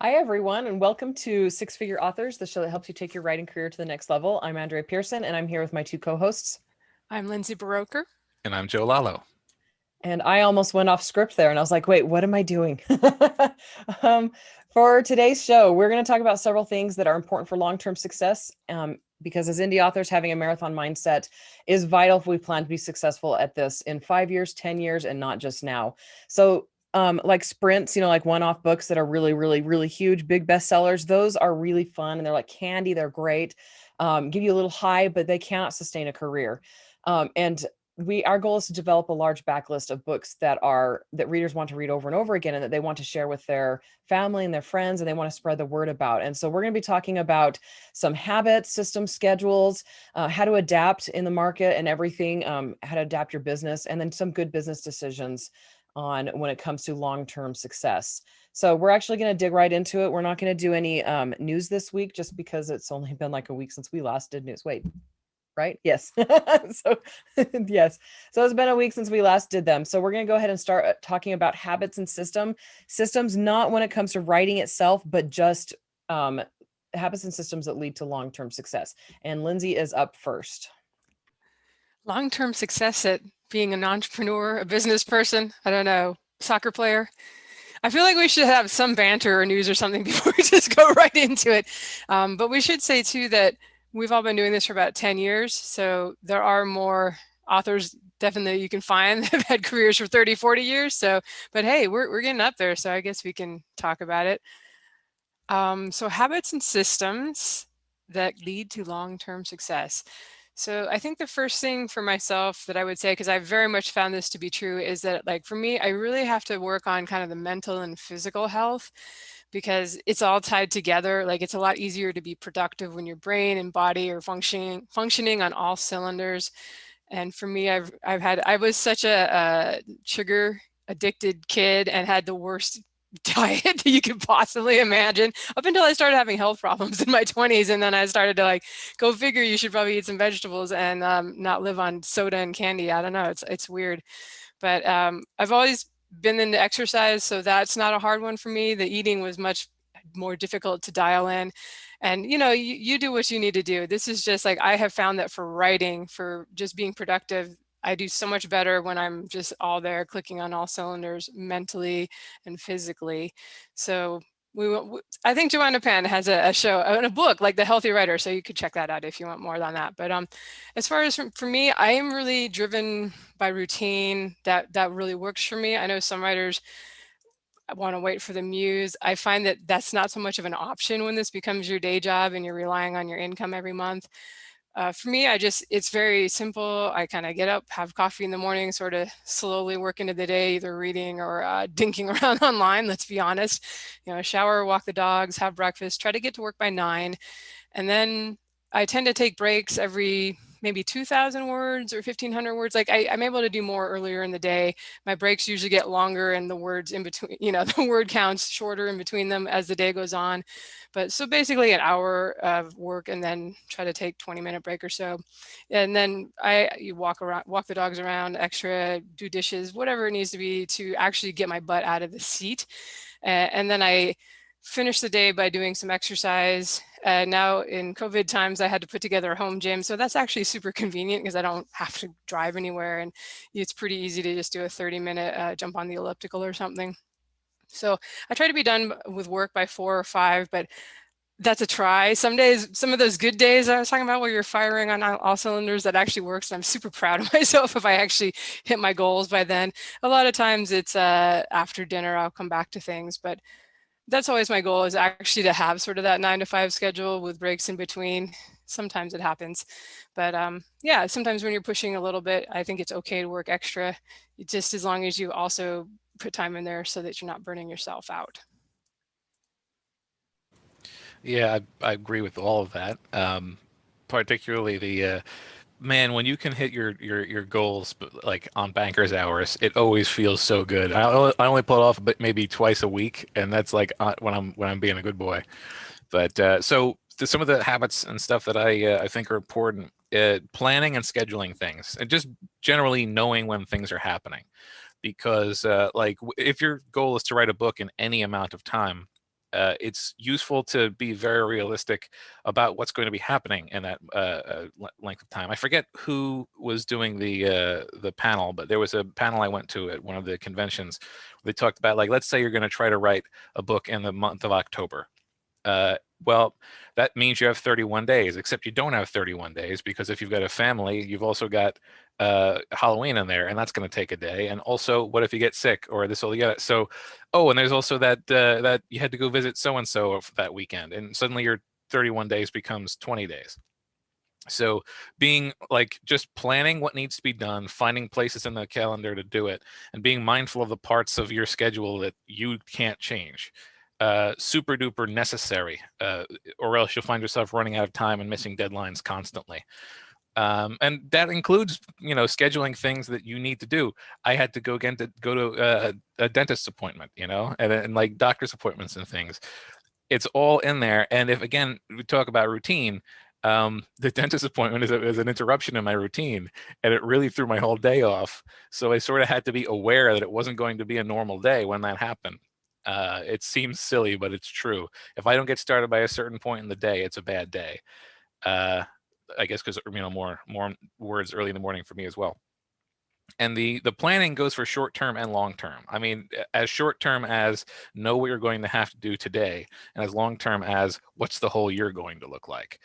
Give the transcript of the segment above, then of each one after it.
Hi, everyone, and welcome to Six Figure Authors, the show that helps you take your writing career to the next level. I'm Andrea Pearson, and I'm here with my two co-hosts. I'm Lindsay Baroker. And I'm Joe Lalo. And I almost went off script there, and I was like, wait, what am I doing? um, for today's show, we're going to talk about several things that are important for long-term success, because as indie authors, having a marathon mindset is vital if we plan to be successful at this in 5 years, 10 years, and not just now. So like sprints, like one-off books that are really, really, really huge, big bestsellers, those are really fun and they're like candy. They're great. Give you a little high, but they cannot sustain a career. And our goal is to develop a large backlist of books that readers want to read over and over again, and that they want to share with their family and their friends, and they want to spread the word about. And so we're going to be talking about some habits, systems, schedules, how to adapt in the market and everything, how to adapt your business, and then some good business decisions on when it comes to long-term success. So we're actually going to dig right into it. We're not going to do any news this week, just because it's only been like a week since we last did news. Wait, right? Yes. So yes. So it's been a week since we last did them. So we're going to go ahead and start talking about habits and systems, not when it comes to writing itself, but just habits and systems that lead to long-term success. And Lindsay is up first. Long-term success at being an entrepreneur, a business person, I don't know, soccer player. I feel like we should have some banter or news or something before we just go right into it. But we should say too that we've all been doing this for about 10 years. So there are more authors definitely you can find that have had careers for 30, 40 years. So, but hey, we're getting up there. So I guess we can talk about it. So habits and systems that lead to long-term success. So I think the first thing for myself that I would say, because I very much found this to be true, is that like for me, I really have to work on kind of the mental and physical health, because it's all tied together. Like it's a lot easier to be productive when your brain and body are functioning on all cylinders. And for me, I was such a sugar addicted kid and had the worst diet that you could possibly imagine up until I started having health problems in my 20s. And then I started to like, go figure, you should probably eat some vegetables and not live on soda and candy. I don't know. It's weird. But I've always been into exercise, so that's not a hard one for me. The eating was much more difficult to dial in. And you do what you need to do. This is just like, I have found that for writing, for just being productive, I do so much better when I'm just all there clicking on all cylinders mentally and physically. So I think Joanna Penn has a show and a book like The Healthy Writer, so you could check that out if you want more on that. But as far as for me, I am really driven by routine. That really works for me. I know some writers want to wait for the muse. I find that that's not so much of an option when this becomes your day job and you're relying on your income every month. For me, it's very simple. I kind of get up, have coffee in the morning, sort of slowly work into the day, either reading or dinking around online, let's be honest. Shower, walk the dogs, have breakfast, try to get to work by 9. And then I tend to take breaks every maybe 2,000 words or 1,500 words. Like I'm able to do more earlier in the day. My breaks usually get longer and the words in between, the word counts shorter in between them as the day goes on. But so basically an hour of work and then try to take 20-minute break or so. And then you walk the dogs around extra, do dishes, whatever it needs to be to actually get my butt out of the seat. And then I finish the day by doing some exercise. Now in COVID times, I had to put together a home gym. So that's actually super convenient because I don't have to drive anywhere. And it's pretty easy to just do a 30-minute jump on the elliptical or something. So I try to be done with work by 4 or 5, but that's a try. Some days, some of those good days I was talking about where you're firing on all cylinders, that actually works. And I'm super proud of myself if I actually hit my goals by then. A lot of times it's after dinner, I'll come back to things, but that's always my goal, is actually to have sort of that 9 to 5 schedule with breaks in between. Sometimes it happens, but yeah, sometimes when you're pushing a little bit, I think it's okay to work extra, just as long as you also put time in there so that you're not burning yourself out. Yeah, I agree with all of that. Particularly the man, when you can hit your goals like on banker's hours, it always feels so good. I only pull it off but maybe twice a week, and that's like when I'm being a good boy. But some of the habits and stuff that I think are important, planning and scheduling things, and just generally knowing when things are happening. Because if your goal is to write a book in any amount of time, it's useful to be very realistic about what's going to be happening in that length of time. I forget who was doing the panel, but there was a panel I went to at one of the conventions. They talked about, like, let's say you're going to try to write a book in the month of October. Well, that means you have 31 days, except you don't have 31 days, because if you've got a family, you've also got Halloween in there, and that's going to take a day. And also, what if you get sick or this will get it? So, oh, and there's also that that you had to go visit so and so that weekend, and suddenly your 31 days becomes 20 days. So being like just planning what needs to be done, finding places in the calendar to do it, and being mindful of the parts of your schedule that you can't change. Super duper necessary, or else you'll find yourself running out of time and missing deadlines constantly. And that includes, scheduling things that you need to do. I had to go to a dentist appointment, and like doctor's appointments and things. It's all in there. And if, again, we talk about routine, the dentist appointment is an interruption in my routine, and it really threw my whole day off. So I sort of had to be aware that it wasn't going to be a normal day when that happened. It seems silly, but it's true. If I don't get started by a certain point in the day, it's a bad day. I guess because more words early in the morning for me as well. And the planning goes for short term and long term. I mean, as short term as know what you're going to have to do today, and as long term as what's the whole year going to look like.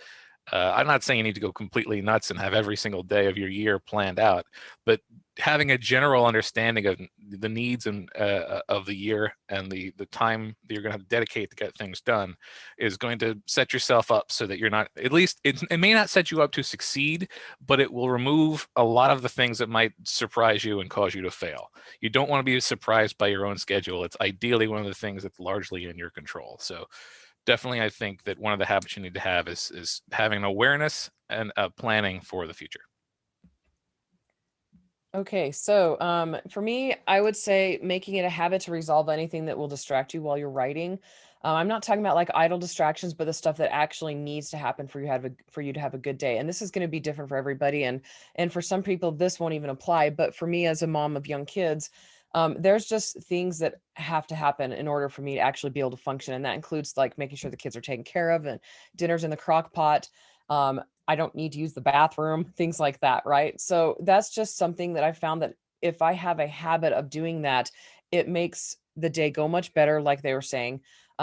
I'm not saying you need to go completely nuts and have every single day of your year planned out, but having a general understanding of the needs and of the year and the time that you're going to have to dedicate to get things done is going to set yourself up so that you're not, at least it may not set you up to succeed, but it will remove a lot of the things that might surprise you and cause you to fail. You don't want to be surprised by your own schedule. It's ideally one of the things that's largely in your control. So definitely, I think that one of the habits you need to have is having an awareness and planning for the future. Okay, so for me, I would say making it a habit to resolve anything that will distract you while you're writing. I'm not talking about like idle distractions, but the stuff that actually needs to happen for you to have a good day. And this is going to be different for everybody, and for some people this won't even apply. But for me, as a mom of young kids, there's just things that have to happen in order for me to actually be able to function, and that includes like making sure the kids are taken care of and dinner's in the crock pot. I don't need to use the bathroom, things like that, right? So that's just something that I found that if I have a habit of doing that, it makes the day go much better, like they were saying,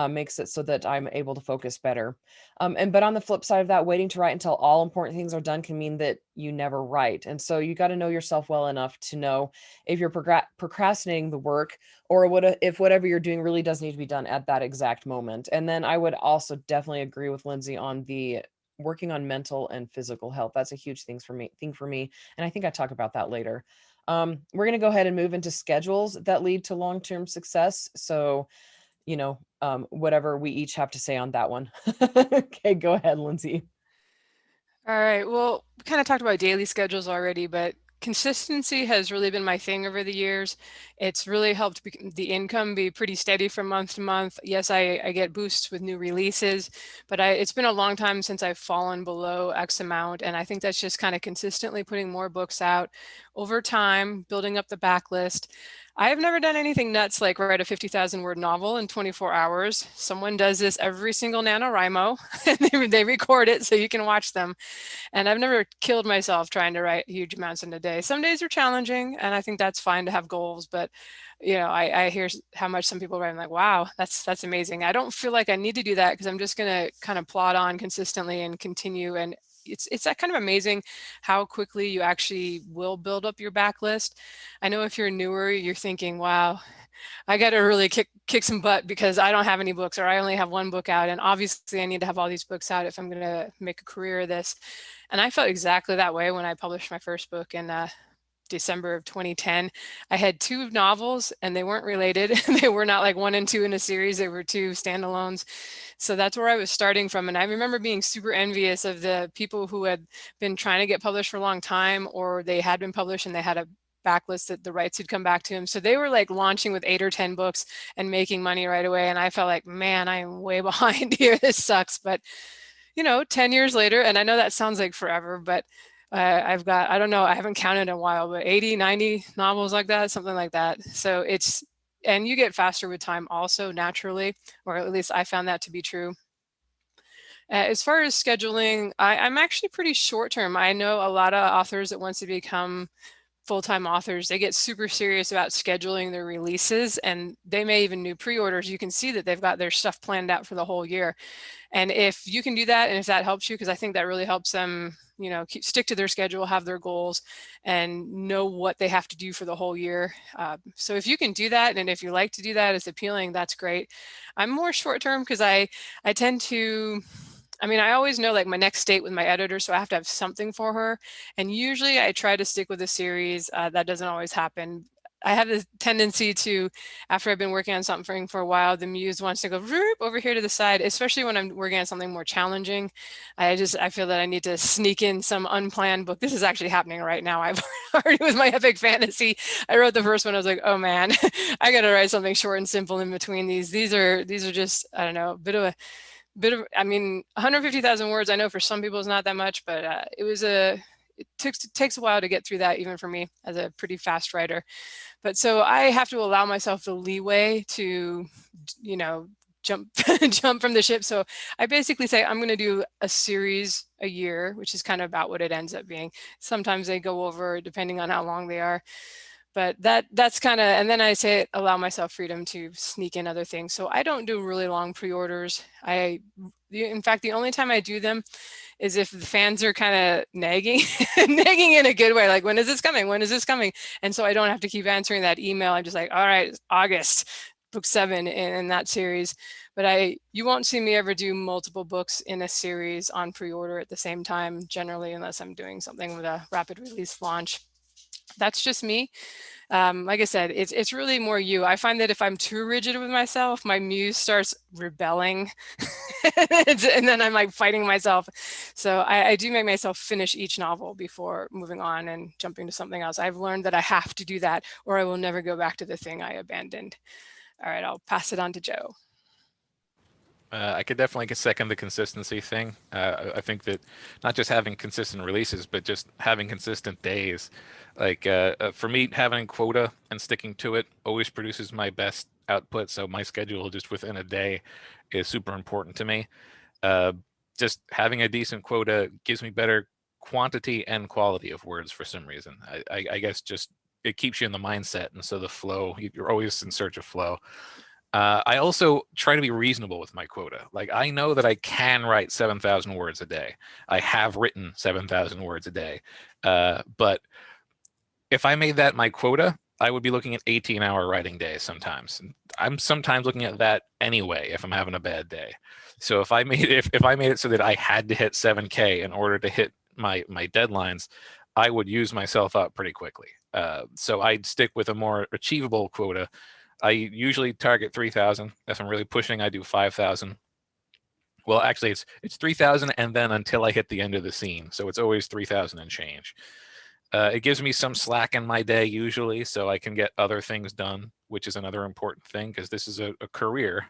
makes it so that I'm able to focus better. But on the flip side of that, waiting to write until all important things are done can mean that you never write. And so you got to know yourself well enough to know if you're procrastinating the work, or if whatever you're doing really does need to be done at that exact moment. And then I would also definitely agree with Lindsay on the working on mental and physical health. That's a huge thing for me. And I think I talk about that later. We're going to go ahead and move into schedules that lead to long-term success. So, whatever we each have to say on that one. Okay, go ahead, Lindsay. All right. Well, we kind of talked about daily schedules already, but consistency has really been my thing over the years. It's really helped the income be pretty steady from month to month. Yes, I get boosts with new releases, but it's been a long time since I've fallen below X amount. And I think that's just kind of consistently putting more books out over time, building up the backlist. I have never done anything nuts like write a 50,000 word novel in 24 hours. Someone does this every single NaNoWriMo, and they record it so you can watch them. And I've never killed myself trying to write huge amounts in a day. Some days are challenging, and I think that's fine to have goals. But I hear how much some people write. I'm like, wow, that's amazing. I don't feel like I need to do that because I'm just going to kind of plod on consistently and continue. And it's that kind of amazing how quickly you actually will build up your backlist. I know if you're newer, you're thinking, wow, I got to really kick some butt because I don't have any books, or I only have one book out. And obviously I need to have all these books out if I'm going to make a career of this. And I felt exactly that way when I published my first book in December of 2010. I had 2 novels and they weren't related. They were not like 1 and 2 in a series. They were 2 standalones. So that's where I was starting from. And I remember being super envious of the people who had been trying to get published for a long time, or they had been published and they had a backlist that the rights had come back to them. So they were like launching with 8 or 10 books and making money right away. And I felt like, man, I am way behind here. This sucks. But 10 years later, and I know that sounds like forever, but I've got, I don't know, I haven't counted in a while, but 80, 90 novels like that, something like that. So it's and you get faster with time also naturally, or at least I found that to be true. As far as scheduling, I'm actually pretty short term. I know a lot of authors that wants to become full-time authors, they get super serious about scheduling their releases, and they may even do pre-orders. You can see that they've got their stuff planned out for the whole year. And if you can do that, and if that helps you, because I think that really helps them, you know, stick to their schedule, have their goals, and know what they have to do for the whole year. So if you can do that, and if you like to do that, it's appealing, that's great. I'm more short-term because I tend to, I mean, I always know like my next date with my editor, so I have to have something for her. And usually I try to stick with a series. That doesn't always happen. I have this tendency to, after I've been working on something for a while, the muse wants to go over here to the side, especially when I'm working on something more challenging. I feel that I need to sneak in some unplanned book. This is actually happening right now. I've already, with my epic fantasy, I wrote the first one. I was like, oh man, I got to write something short and simple in between these. These are just, I don't know, a bit of, I mean, 150,000 words, I know for some people is not that much, but it takes a while to get through that, even for me as a pretty fast writer. But so I have to allow myself the leeway to, you know, jump from the ship. So I basically say I'm going to do a series a year, which is kind of about what it ends up being. Sometimes they go over depending on how long they are. But that's kind of, and then I say allow myself freedom to sneak in other things. So I don't do really long pre-orders. In fact, the only time I do them is if the fans are kind of nagging, nagging in a good way, like, when is this coming? When is this coming? And so I don't have to keep answering that email. I'm just like, all right, it's August, book 7 in that series. But you won't see me ever do multiple books in a series on pre-order at the same time, generally, unless I'm doing something with a rapid release launch. That's just me. Like I said, it's really more you. I find that if I'm too rigid with myself, my muse starts rebelling and then I'm like fighting myself. So I do make myself finish each novel before moving on and jumping to something else. I've learned that I have to do that or I will never go back to the thing I abandoned. All right, I'll pass it on to Joe. I could definitely second the consistency thing. I think that not just having consistent releases, but just having consistent days. Like for me, having quota and sticking to it always produces my best output. So my schedule just within a day is super important to me. Just having a decent quota gives me better quantity and quality of words for some reason. I guess just it keeps you in the mindset. And so the flow, you're always in search of flow. I also try to be reasonable with my quota. Like, I know that I can write 7,000 words a day. I have written 7,000 words a day. But if I made that my quota, I would be looking at 18-hour writing days sometimes. I'm sometimes looking at that anyway if I'm having a bad day. So if I made it so that I had to hit 7K in order to hit my deadlines, I would use myself up pretty quickly. So I'd stick with a more achievable quota. I usually target 3,000. If I'm really pushing, I do 5,000. Well, actually, it's 3,000 and then until I hit the end of the scene. So it's always 3,000 and change. It gives me some slack in my day usually, so I can get other things done, which is another important thing because this is a career.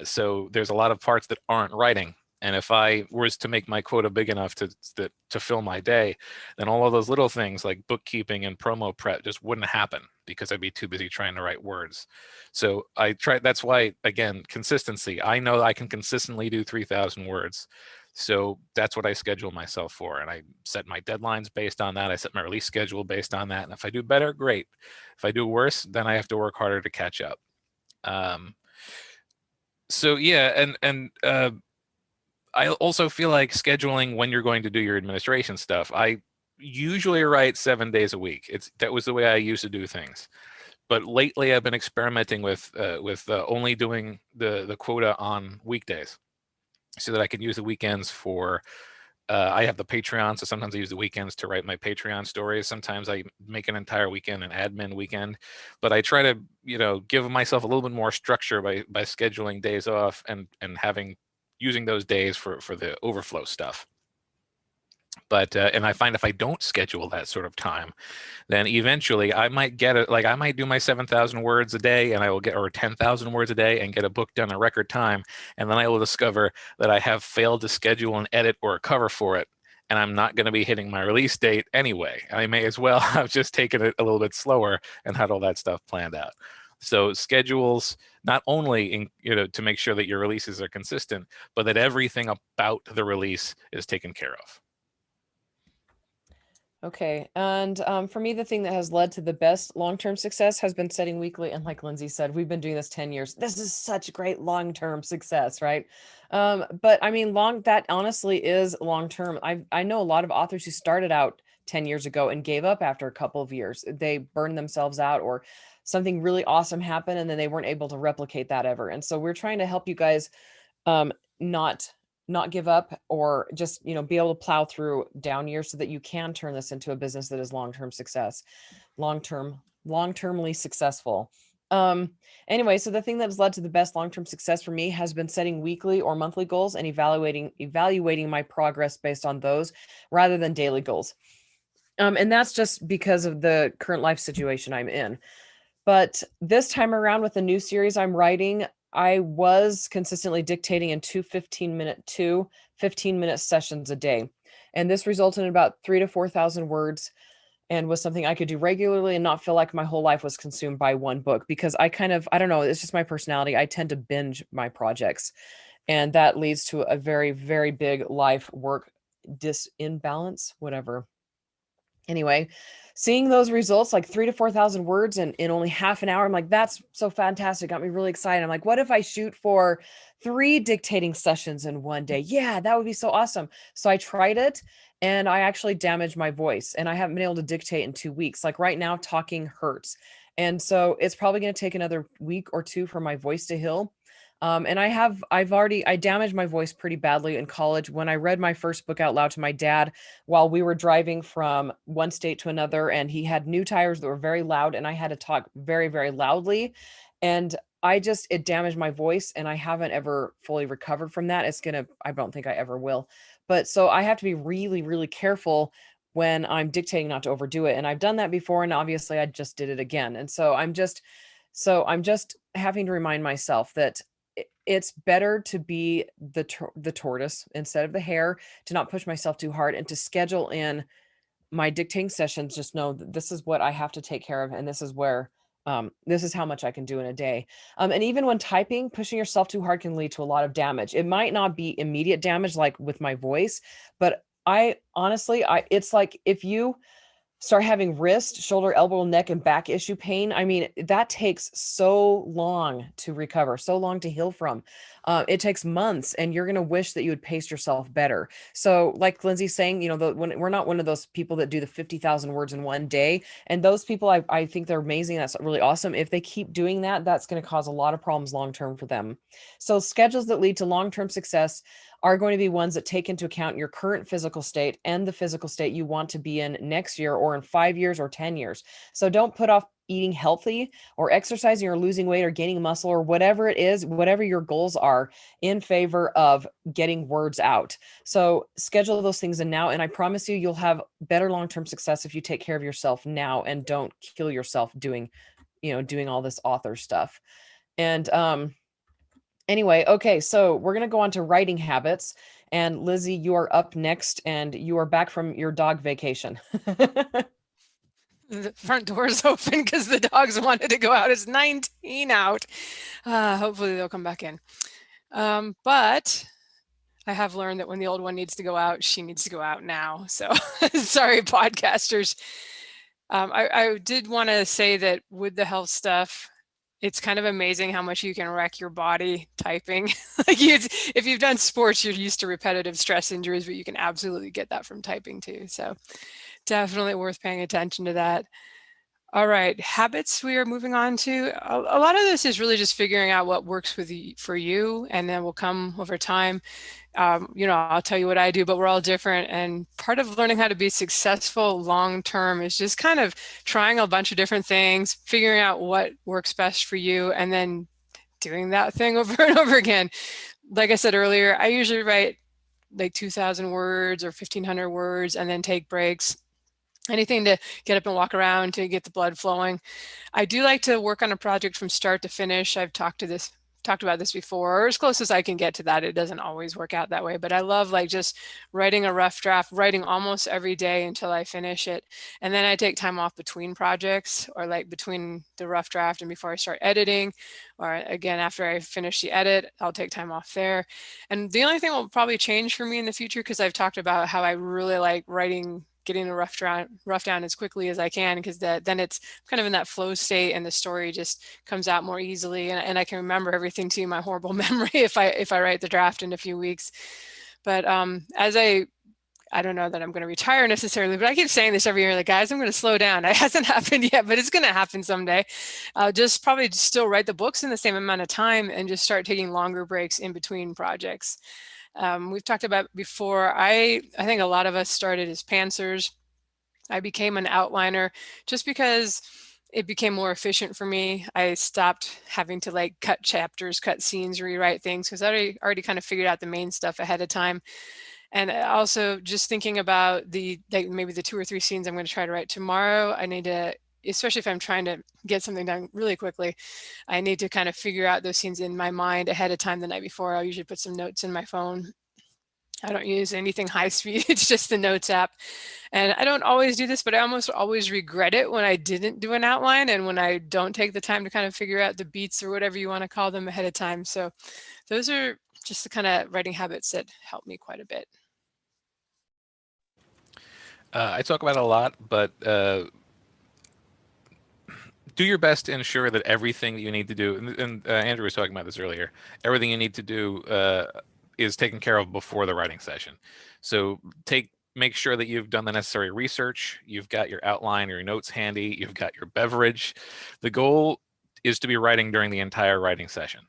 So there's a lot of parts that aren't writing. And if I was to make my quota big enough to fill my day, then all of those little things like bookkeeping and promo prep just wouldn't happen because I'd be too busy trying to write words. So that's why, again, consistency. I know I can consistently do 3,000 words. So that's what I schedule myself for. And I set my deadlines based on that. I set my release schedule based on that. And if I do better, great. If I do worse, then I have to work harder to catch up. So yeah, and I also feel like scheduling when you're going to do your administration stuff. I usually write 7 days a week. That was the way I used to do things. But lately I've been experimenting with only doing the quota on weekdays so that I can use the weekends for, I have the Patreon, so sometimes I use the weekends to write my Patreon stories. Sometimes I make an entire weekend an admin weekend, but I try to, give myself a little bit more structure by scheduling days off and using those days for the overflow stuff. But and I find if I don't schedule that sort of time, then eventually I might get it. Like I might do my 7,000 words a day, and I will get or 10,000 words a day, and get a book done in record time, and then I will discover that I have failed to schedule an edit or a cover for it, and I'm not going to be hitting my release date anyway. I may as well have just taken it a little bit slower and had all that stuff planned out. So schedules not only to make sure that your releases are consistent, but that everything about the release is taken care of. Okay. And for me, the thing that has led to the best long-term success has been setting weekly. And like Lindsay said, we've been doing this 10 years. This is such great long-term success, right? But I mean, that honestly is long-term. I know a lot of authors who started out 10 years ago and gave up after a couple of years. They burned themselves out, or something really awesome happened and then they weren't able to replicate that ever. And so we're trying to help you guys um, not give up, or just, be able to plow through down years so that you can turn this into a business that is long-term success, long-termly successful. Anyway, so the thing that has led to the best long-term success for me has been setting weekly or monthly goals and evaluating my progress based on those rather than daily goals. And that's just because of the current life situation I'm in. But this time around, with the new series I'm writing, I was consistently dictating in 15-minute sessions a day. And this resulted in about 3,000 to 4,000 words, and was something I could do regularly and not feel like my whole life was consumed by one book, because I don't know, it's just my personality. I tend to binge my projects, and that leads to a very, very big life work imbalance, whatever. Anyway, seeing those results, like 3,000 to 4,000 words in only half an hour, I'm like, that's so fantastic. Got me really excited. I'm like, what if I shoot for 3 dictating sessions in one day? Yeah, that would be so awesome. So I tried it, and I actually damaged my voice, and I haven't been able to dictate in 2 weeks. Like right now, talking hurts. And so it's probably going to take another week or two for my voice to heal. And I damaged my voice pretty badly in college when I read my first book out loud to my dad while we were driving from one state to another, and he had new tires that were very loud, and I had to talk very, very loudly. And it damaged my voice, and I haven't ever fully recovered from that. I don't think I ever will. But so I have to be really, really careful when I'm dictating not to overdo it. And I've done that before, and obviously I just did it again. And so I'm just having to remind myself that it's better to be the tortoise instead of the hare, to not push myself too hard, and to schedule in my dictating sessions. Just know that this is what I have to take care of, and this is how much I can do in a day. And even when typing, pushing yourself too hard can lead to a lot of damage. It might not be immediate damage like with my voice, but it's like if you start having wrist, shoulder, elbow, neck, and back issue pain, I mean, that takes so long to recover, so long to heal from. It takes months, and you're going to wish that you would pace yourself better. So like Lindsay's saying, when we're not one of those people that do the 50,000 words in one day. And those people, I think they're amazing. That's really awesome. If they keep doing that, that's going to cause a lot of problems long-term for them. So schedules that lead to long-term success are going to be ones that take into account your current physical state and the physical state you want to be in next year, or in 5 years or 10 years. So don't put off eating healthy or exercising or losing weight or gaining muscle or whatever it is, whatever your goals are, in favor of getting words out. So schedule those things in now. And I promise you'll have better long-term success if you take care of yourself now and don't kill yourself doing all this author stuff. And, anyway, okay, so we're going to go on to writing habits. And Lizzie, you are up next, and you are back from your dog vacation. The front door is open because the dogs wanted to go out. It's 19 out. Hopefully they'll come back in. But I have learned that when the old one needs to go out, she needs to go out now. So sorry, podcasters. I did want to say that with the health stuff, it's kind of amazing how much you can wreck your body typing. If you've done sports, you're used to repetitive stress injuries, but you can absolutely get that from typing too. So definitely worth paying attention to that. All right, habits we are moving on to. A lot of this is really just figuring out what works for you, and then will come over time. I'll tell you what I do, but we're all different. And part of learning how to be successful long-term is just kind of trying a bunch of different things, figuring out what works best for you, and then doing that thing over and over again. Like I said earlier, I usually write like 2,000 words or 1,500 words and then take breaks. Anything to get up and walk around to get the blood flowing. I do like to work on a project from start to finish. I've talked to this talked about this before, or as close as I can get to that. It doesn't always work out that way, but I love like just writing a rough draft, writing almost every day until I finish it. And then I take time off between projects, or like between the rough draft and before I start editing, or again, after I finish the edit, I'll take time off there. And the only thing will probably change for me in the future, because I've talked about how I really like writing, getting a rough down as quickly as I can, because then it's kind of in that flow state and the story just comes out more easily, and I can remember everything to my horrible memory if I write the draft in a few weeks. But as I don't know that I'm going to retire necessarily, but I keep saying this every year, like, guys, I'm going to slow down. It hasn't happened yet, but it's going to happen someday. Just probably still write the books in the same amount of time and just start taking longer breaks in between projects. We've talked about before, I think a lot of us started as pantsers. I became an outliner just because it became more efficient for me. I stopped having to like cut chapters, cut scenes, rewrite things, because I already kind of figured out the main stuff ahead of time. And also just thinking about maybe the 2 or 3 scenes I'm going to try to write tomorrow, I need to, especially if I'm trying to get something done really quickly, I need to kind of figure out those scenes in my mind ahead of time the night before. I'll usually put some notes in my phone. I don't use anything high speed. It's just the notes app. And I don't always do this, but I almost always regret it when I didn't do an outline and when I don't take the time to kind of figure out the beats or whatever you want to call them ahead of time. So those are just the kind of writing habits that help me quite a bit. I talk about it a lot, but do your best to ensure that everything that you need to do, and Andrew was talking about this earlier, everything you need to do is taken care of before the writing session. So make sure that you've done the necessary research, you've got your outline or your notes handy, you've got your beverage. The goal is to be writing during the entire writing session.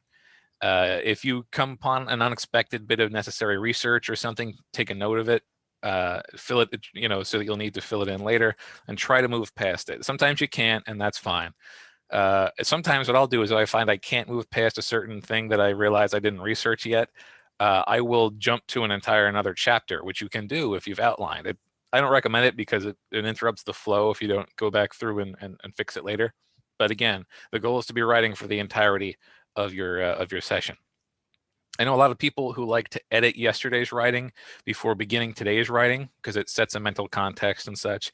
If you come upon an unexpected bit of necessary research or something, take a note of it. Fill it, so that you'll need to fill it in later, and try to move past it. Sometimes you can't, and that's fine. Sometimes what I'll do is if I find I can't move past a certain thing that I realize I didn't research yet, I will jump to another chapter, which you can do if you've outlined it. I don't recommend it because it interrupts the flow if you don't go back through and fix it later. But again, the goal is to be writing for the entirety of your session. I know a lot of people who like to edit yesterday's writing before beginning today's writing because it sets a mental context and such.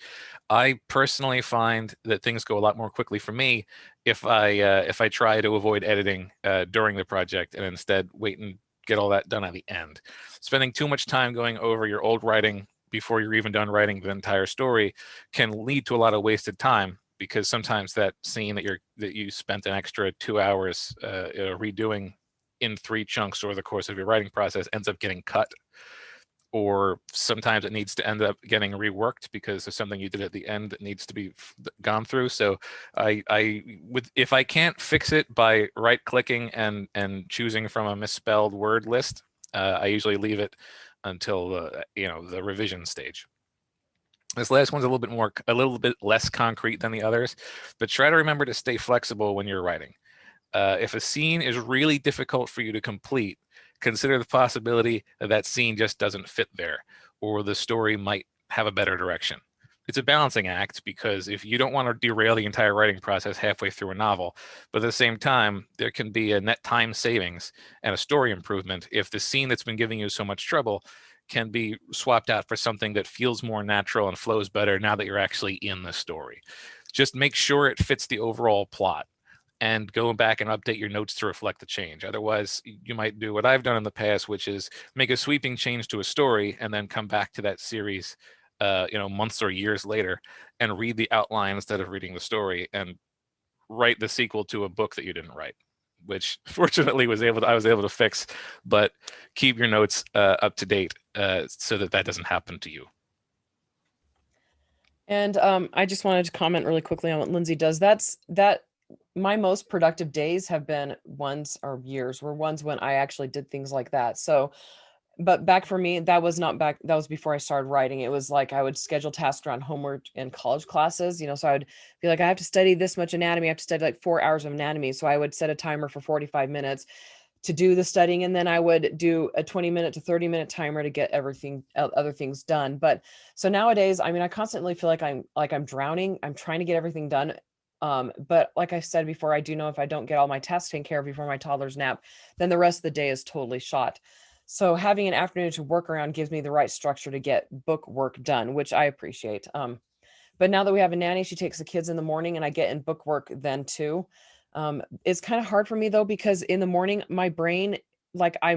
I personally find that things go a lot more quickly for me if I try to avoid editing during the project and instead wait and get all that done at the end. Spending too much time going over your old writing before you're even done writing the entire story can lead to a lot of wasted time, because sometimes that scene that you spent an extra 2 hours redoing in 3 chunks over the course of your writing process ends up getting cut, or sometimes it needs to end up getting reworked because there's something you did at the end that needs to be gone through. So if I can't fix it by right clicking and choosing from a misspelled word list, I usually leave it until the revision stage. This last one's a little bit less concrete than the others, but try to remember to stay flexible when you're writing. If a scene is really difficult for you to complete, consider the possibility that that scene just doesn't fit there, or the story might have a better direction. It's a balancing act, because if you don't want to derail the entire writing process halfway through a novel, but at the same time, there can be a net time savings and a story improvement if the scene that's been giving you so much trouble can be swapped out for something that feels more natural and flows better now that you're actually in the story. Just make sure it fits the overall plot, and go back and update your notes to reflect the change. Otherwise, you might do what I've done in the past, which is make a sweeping change to a story and then come back to that series, months or years later, and read the outline instead of reading the story, and write the sequel to a book that you didn't write, which fortunately I was able to fix. But keep your notes up to date so that doesn't happen to you. And I just wanted to comment really quickly on what Lindsay does. My most productive days have been ones when I actually did things like that. So, but back for me, that was before I started writing. It was like I would schedule tasks around homework and college classes, so I would be like, I have to study this much anatomy. I have to study like 4 hours of anatomy. So I would set a timer for 45 minutes to do the studying. And then I would do a 20-minute to 30-minute timer to get other things done. But so nowadays, I mean, I constantly feel like I'm drowning. I'm trying to get everything done But like I said before, I do know if I don't get all my tasks taken care of before my toddler's nap, then the rest of the day is totally shot. So having an afternoon to work around gives me the right structure to get book work done, which I appreciate. But now that we have a nanny, she takes the kids in the morning and I get in book work then too. It's kind of hard for me though, because in the morning, my brain, like I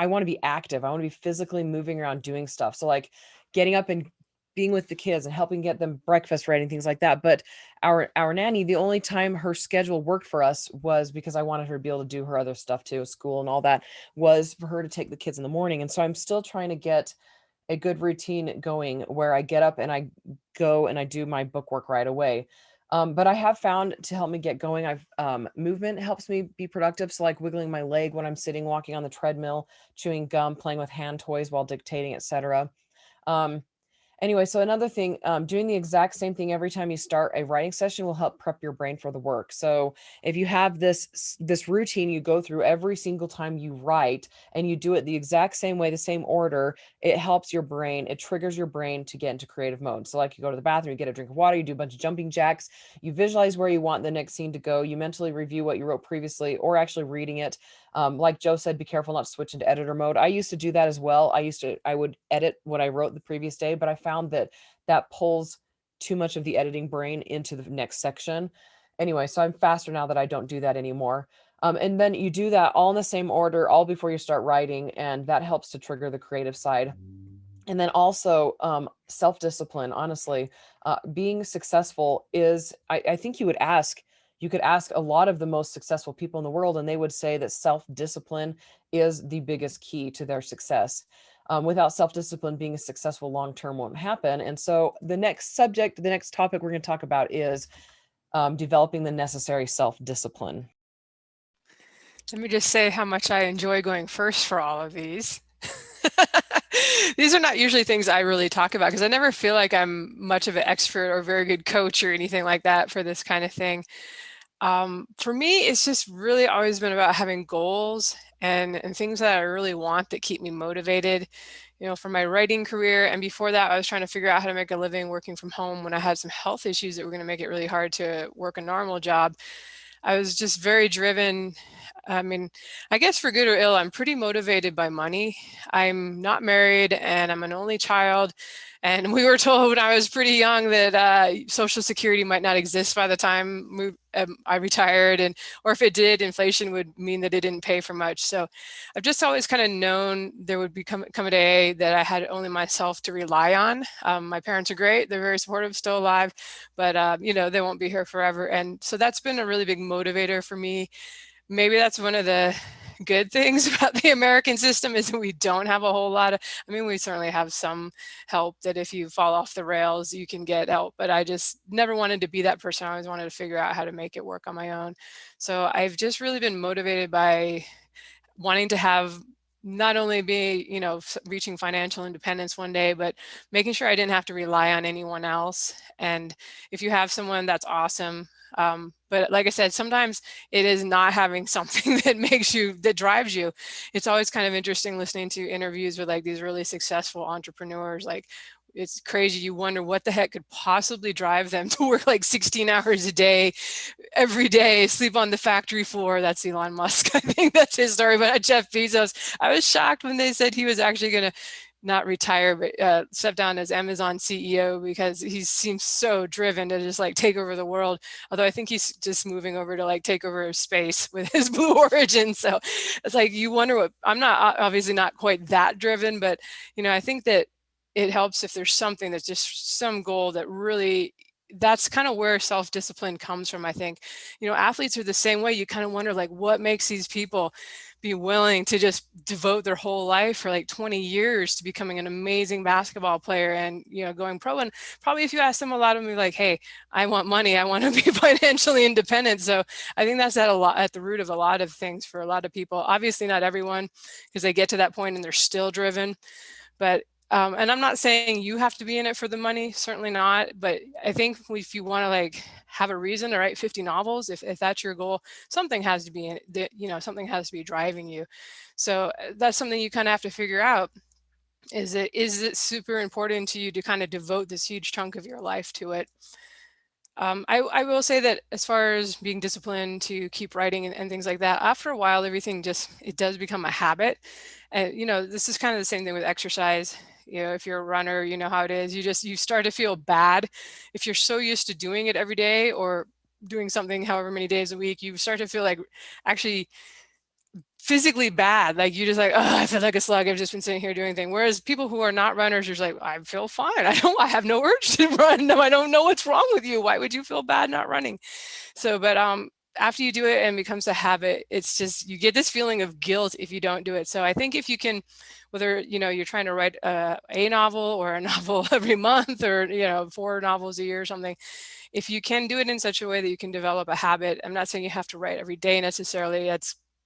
want to be active. I want to be physically moving around doing stuff. So like getting up and being with the kids and helping get them breakfast ready and things like that. But our nanny, the only time her schedule worked for us was because I wanted her to be able to do her other stuff too, school and all that, was for her to take the kids in the morning. And so I'm still trying to get a good routine going where I get up and I go and I do my book work right away. But I have found to help me get going, movement helps me be productive. So like wiggling my leg when I'm sitting, walking on the treadmill, chewing gum, playing with hand toys while dictating, etc. Um, Anyway, so another thing, doing the exact same thing every time you start a writing session will help prep your brain for the work. So if you have this routine you go through every single time you write and you do it the exact same way, the same order, it helps your brain, it triggers your brain to get into creative mode. So like you go to the bathroom, you get a drink of water, you do a bunch of jumping jacks, you visualize where you want the next scene to go, you mentally review what you wrote previously or actually reading it. Like Joe said, be careful not to switch into editor mode. I used to do that as well. I would edit what I wrote the previous day, but I found that that pulls too much of the editing brain into the next section. Anyway, so I'm faster now that I don't do that anymore. And then you do that all in the same order, all before you start writing, and that helps to trigger the creative side. And then also self-discipline, honestly, being successful is, I think you could ask a lot of the most successful people in the world, and they would say that self-discipline is the biggest key to their success. Without self-discipline, being successful long-term won't happen. And so the next topic we're going to talk about is developing the necessary self-discipline. Let me just say how much I enjoy going first for all of these. These are not usually things I really talk about because I never feel like I'm much of an expert or very good coach or anything like that for this kind of thing. For me, it's just really always been about having goals and things that I really want that keep me motivated. You know, for my writing career, and before that, I was trying to figure out how to make a living working from home when I had some health issues that were going to make it really hard to work a normal job. I was just very driven. I mean, I guess for good or ill, I'm pretty motivated by money. I'm not married and I'm an only child. And we were told when I was pretty young that Social Security might not exist by the time I retired, or if it did, inflation would mean that it didn't pay for much. So I've just always kind of known there would come a day that I had only myself to rely on. My parents are great; they're very supportive, still alive, but you know, they won't be here forever. And so that's been a really big motivator for me. Maybe that's one of the good things about the American system is that we don't have a whole lot of, I mean, we certainly have some help that if you fall off the rails, you can get help, but I just never wanted to be that person. I always wanted to figure out how to make it work on my own. So I've just really been motivated by wanting to have not only be, you know, reaching financial independence one day, but making sure I didn't have to rely on anyone else. And if you have someone, that's awesome. But like I said, sometimes it is not having something that drives you. It's always kind of interesting listening to interviews with like these really successful entrepreneurs. Like, it's crazy. You wonder what the heck could possibly drive them to work like 16 hours a day, every day, sleep on the factory floor. That's Elon Musk. I think that's his story. But Jeff Bezos, I was shocked when they said he was actually going to not retire, but step down as Amazon CEO because he seems so driven to just like take over the world. Although I think he's just moving over to like take over space with his Blue Origin. So it's like, you wonder what, I'm not obviously not quite that driven, but you know, I think that it helps if there's something that's just some goal that really, that's kind of where self-discipline comes from. I think, you know, athletes are the same way. You kind of wonder like what makes these people be willing to just devote their whole life for like 20 years to becoming an amazing basketball player and, you know, going pro. And probably if you ask them, a lot of them will be like, hey, I want money. I want to be financially independent. So I think that's at the root of a lot of things for a lot of people. Obviously not everyone, because they get to that point and they're still driven. But and I'm not saying you have to be in it for the money, certainly not. But I think if you want to like have a reason to write 50 novels, if that's your goal, something has to be in it, you know, something has to be driving you. So that's something you kind of have to figure out. Is it super important to you to kind of devote this huge chunk of your life to it? I will say that as far as being disciplined to keep writing and things like that, after a while, everything it does become a habit. And, this is kind of the same thing with exercise. If you're a runner, you know how it is. You start to feel bad if you're so used to doing it every day or doing something however many days a week, you start to feel like actually physically bad. Like you just like, oh, I feel like a slug. I've just been sitting here doing things. Whereas people who are not runners, you're just like, I feel fine. I have no urge to run. No, I don't know what's wrong with you. Why would you feel bad not running? So, but after you do it and it becomes a habit, it's just, you get this feeling of guilt if you don't do it. So I think if you can, whether, you're trying to write a novel or a novel every month or, 4 novels a year or something, if you can do it in such a way that you can develop a habit, I'm not saying you have to write every day necessarily.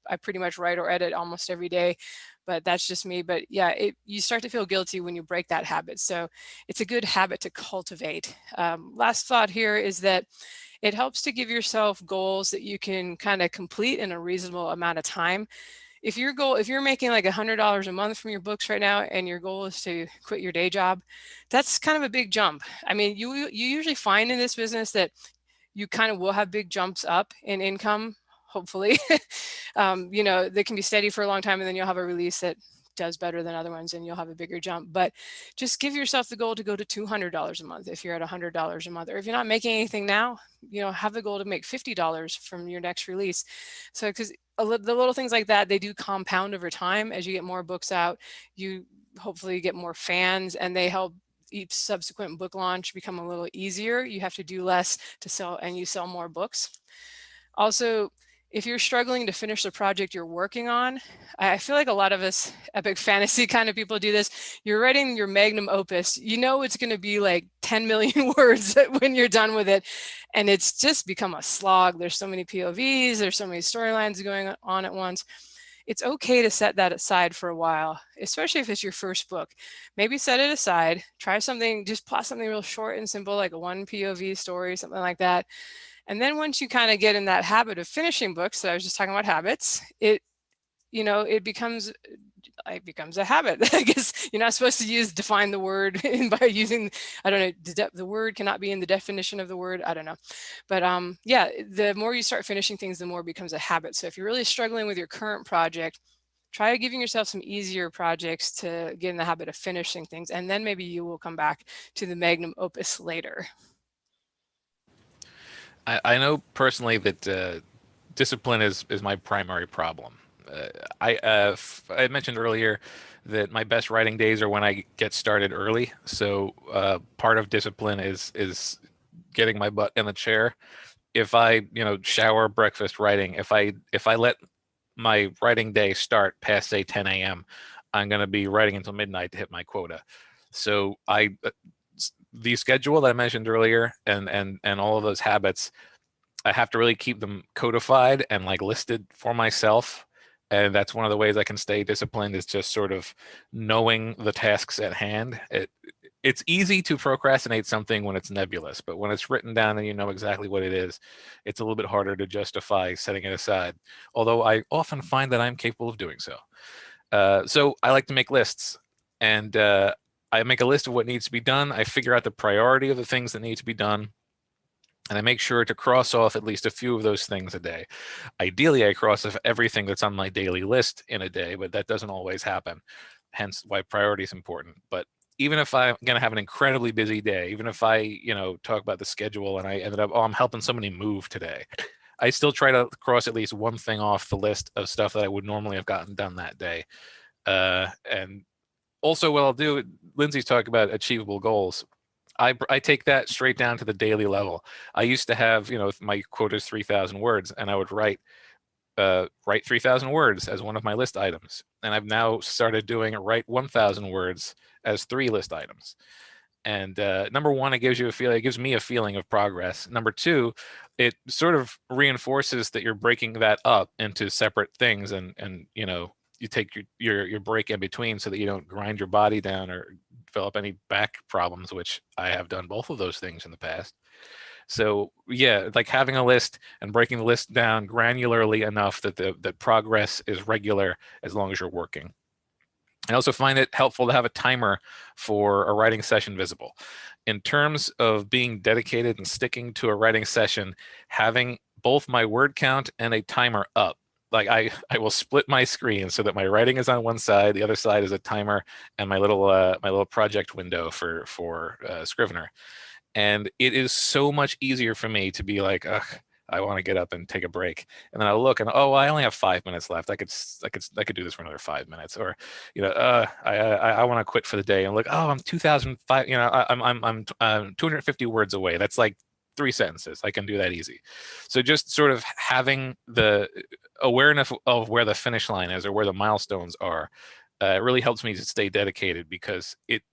I pretty much write or edit almost every day, but that's just me. But yeah, you start to feel guilty when you break that habit. So it's a good habit to cultivate. Last thought here is that it helps to give yourself goals that you can kind of complete in a reasonable amount of time. If you're making like $100 a month from your books right now, and your goal is to quit your day job, that's kind of a big jump. I mean, you usually find in this business that you kind of will have big jumps up in income, hopefully. They can be steady for a long time, and then you'll have a release that does better than other ones and you'll have a bigger jump. But just give yourself the goal to go to $200 a month if you're at $100 a month. Or if you're not making anything now, have the goal to make $50 from your next release. So because the little things like that, they do compound over time. As you get more books out, you hopefully get more fans, and they help each subsequent book launch become a little easier. You have to do less to sell, and you sell more books. Also, if you're struggling to finish the project you're working on, I feel like a lot of us epic fantasy kind of people do this. You're writing your magnum opus, it's going to be like 10 million words when you're done with it. And it's just become a slog. There's so many POVs, there's so many storylines going on at once. It's okay to set that aside for a while, especially if it's your first book. Maybe set it aside, try something, just plot something real short and simple, like a 1 POV story, something like that. And then once you kind of get in that habit of finishing books, so I was just talking about habits, it becomes a habit. I guess you're not supposed to define the word by using, I don't know, the word cannot be in the definition of the word. I don't know. But yeah, the more you start finishing things, the more it becomes a habit. So if you're really struggling with your current project, try giving yourself some easier projects to get in the habit of finishing things. And then maybe you will come back to the magnum opus later. I know personally that discipline is my primary problem. I mentioned earlier that my best writing days are when I get started early. So part of discipline is getting my butt in the chair. If I shower, breakfast, writing, if I let my writing day start past say 10 a.m., I'm going to be writing until midnight to hit my quota. So the schedule that I mentioned earlier and all of those habits, I have to really keep them codified and like listed for myself. And that's one of the ways I can stay disciplined, is just sort of knowing the tasks at hand. It's easy to procrastinate something when it's nebulous, but when it's written down and you know exactly what it is, it's a little bit harder to justify setting it aside. Although I often find that I'm capable of doing so. So I like to make lists, and I make a list of what needs to be done. I figure out the priority of the things that need to be done, and I make sure to cross off at least a few of those things a day. Ideally, I cross off everything that's on my daily list in a day, but that doesn't always happen. Hence why priority is important. But even if I'm going to have an incredibly busy day, even if I, talk about the schedule and I ended up, I'm helping somebody move today, I still try to cross at least one thing off the list of stuff that I would normally have gotten done that day. And also what I'll do, Lindsay's talking about achievable goals. I take that straight down to the daily level. I used to have, my quota is 3,000 words, and I would write 3,000 words as one of my list items. And I've now started doing write 1,000 words as 3 list items. And number one, it gives me a feeling of progress. Number two, it sort of reinforces that you're breaking that up into separate things, and you take your break in between so that you don't grind your body down or develop any back problems, which I have done both of those things in the past. So yeah, like having a list and breaking the list down granularly enough that the progress is regular as long as you're working. I also find it helpful to have a timer for a writing session visible. In terms of being dedicated and sticking to a writing session, having both my word count and a timer up. Like I will split my screen so that my writing is on one side, the other side is a timer and my little project window for Scrivener. And it is so much easier for me to be like, ugh, I want to get up and take a break. And then I look and, oh, I only have 5 minutes left. I could do this for another 5 minutes. Or, I want to quit for the day. And look, oh, I'm 2005. I'm 250 words away. That's like 3 sentences. I can do that easy. So just sort of having the awareness of where the finish line is or where the milestones are, really helps me to stay dedicated, because it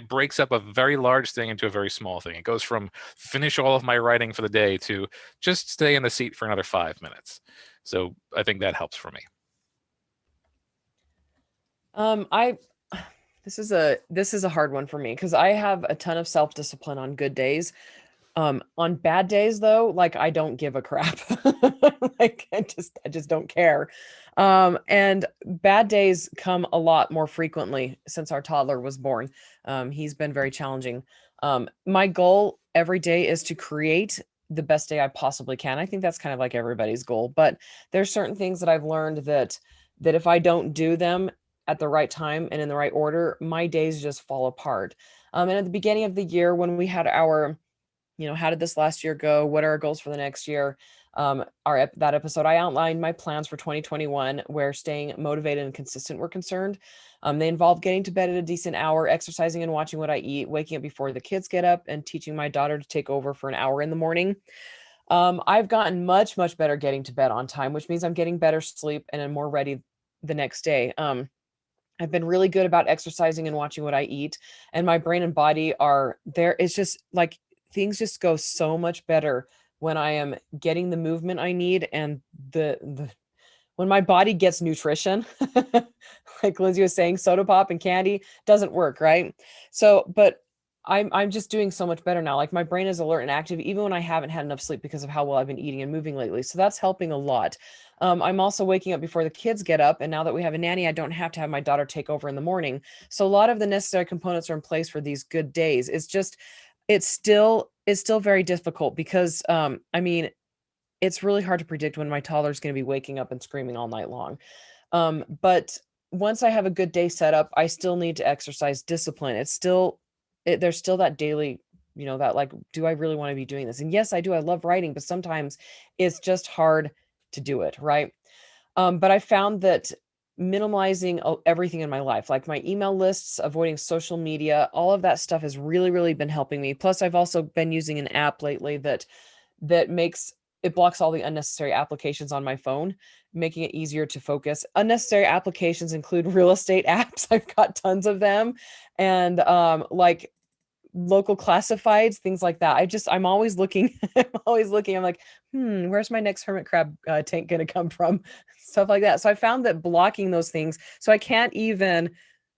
breaks up a very large thing into a very small thing. It goes from finish all of my writing for the day to just stay in the seat for another 5 minutes. So I think that helps for me. I this is a hard one for me because I have a ton of self-discipline on good days. On bad days though, like I don't give a crap. Like I just don't care. And bad days come a lot more frequently since our toddler was born. He's been very challenging. My goal every day is to create the best day I possibly can. I think that's kind of like everybody's goal, but there's certain things that I've learned that if I don't do them at the right time and in the right order, my days just fall apart. And at the beginning of the year, when we had our how did this last year go? What are our goals for the next year? That episode, I outlined my plans for 2021, where staying motivated and consistent were concerned. They involve getting to bed at a decent hour, exercising and watching what I eat, waking up before the kids get up, and teaching my daughter to take over for an hour in the morning. I've gotten much, much better getting to bed on time, which means I'm getting better sleep and I'm more ready the next day. I've been really good about exercising and watching what I eat, and my brain and body are there. It's just like things just go so much better when I am getting the movement I need, and when my body gets nutrition. Like Lindsay was saying, soda pop and candy doesn't work, right? So, but I'm just doing so much better now. Like my brain is alert and active even when I haven't had enough sleep because of how well I've been eating and moving lately. So that's helping a lot. I'm also waking up before the kids get up, and now that we have a nanny, I don't have to have my daughter take over in the morning. So a lot of the necessary components are in place for these good days. It's still very difficult because I mean, it's really hard to predict when my toddler is going to be waking up and screaming all night long. But once I have a good day set up, I still need to exercise discipline. There's still that daily, that like, do I really want to be doing this? And yes, I do. I love writing, but sometimes it's just hard to do it, right? But I found that minimalizing everything in my life, like my email lists, avoiding social media, all of that stuff has really, really been helping me. Plus, I've also been using an app lately that blocks all the unnecessary applications on my phone, making it easier to focus. Unnecessary applications include real estate apps. I've got tons of them, and like local classifieds, things like that. I'm always looking. I'm always looking. I'm like, where's my next hermit crab tank going to come from? Stuff like that. So I found that blocking those things, so I can't even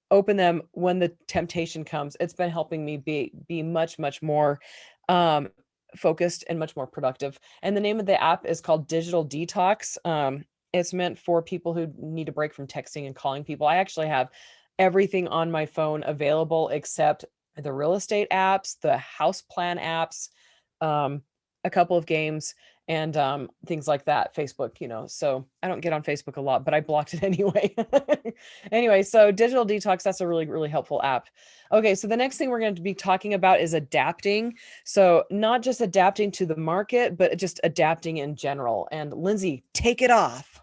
open them when the temptation comes. It's been helping me be much, much more focused and much more productive. And the name of the app is called Digital Detox. It's meant for people who need a break from texting and calling people. I actually have everything on my phone available except the real estate apps, the house plan apps, a couple of games, and things like that. Facebook, so I don't get on Facebook a lot, but I blocked it anyway. Anyway, so Digital Detox, that's a really, really helpful app. Okay, so the next thing we're going to be talking about is adapting. So not just adapting to the market, but just adapting in general. And Lindsay, take it off.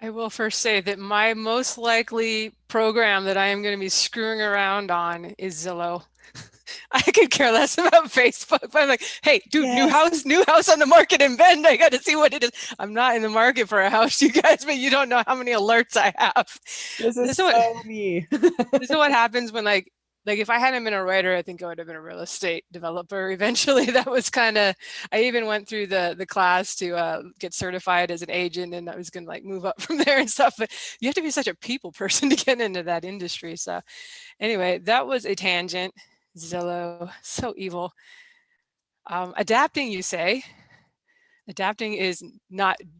I will first say that my most likely program that I am going to be screwing around on is Zillow. I could care less about Facebook, but I'm like, hey, dude, Yes. new house on the market in Bend. I got to see what it is. I'm not in the market for a house, you guys, but you don't know how many alerts I have. This is so me. This is what happens when like if I hadn't been a writer, I think I would have been a real estate developer eventually. That was kind of, I even went through the class to get certified as an agent, and I was going to like move up from there and stuff. But you have to be such a people person to get into that industry. So anyway, that was a tangent. Zillow, so evil. Adapting, you say. Adapting is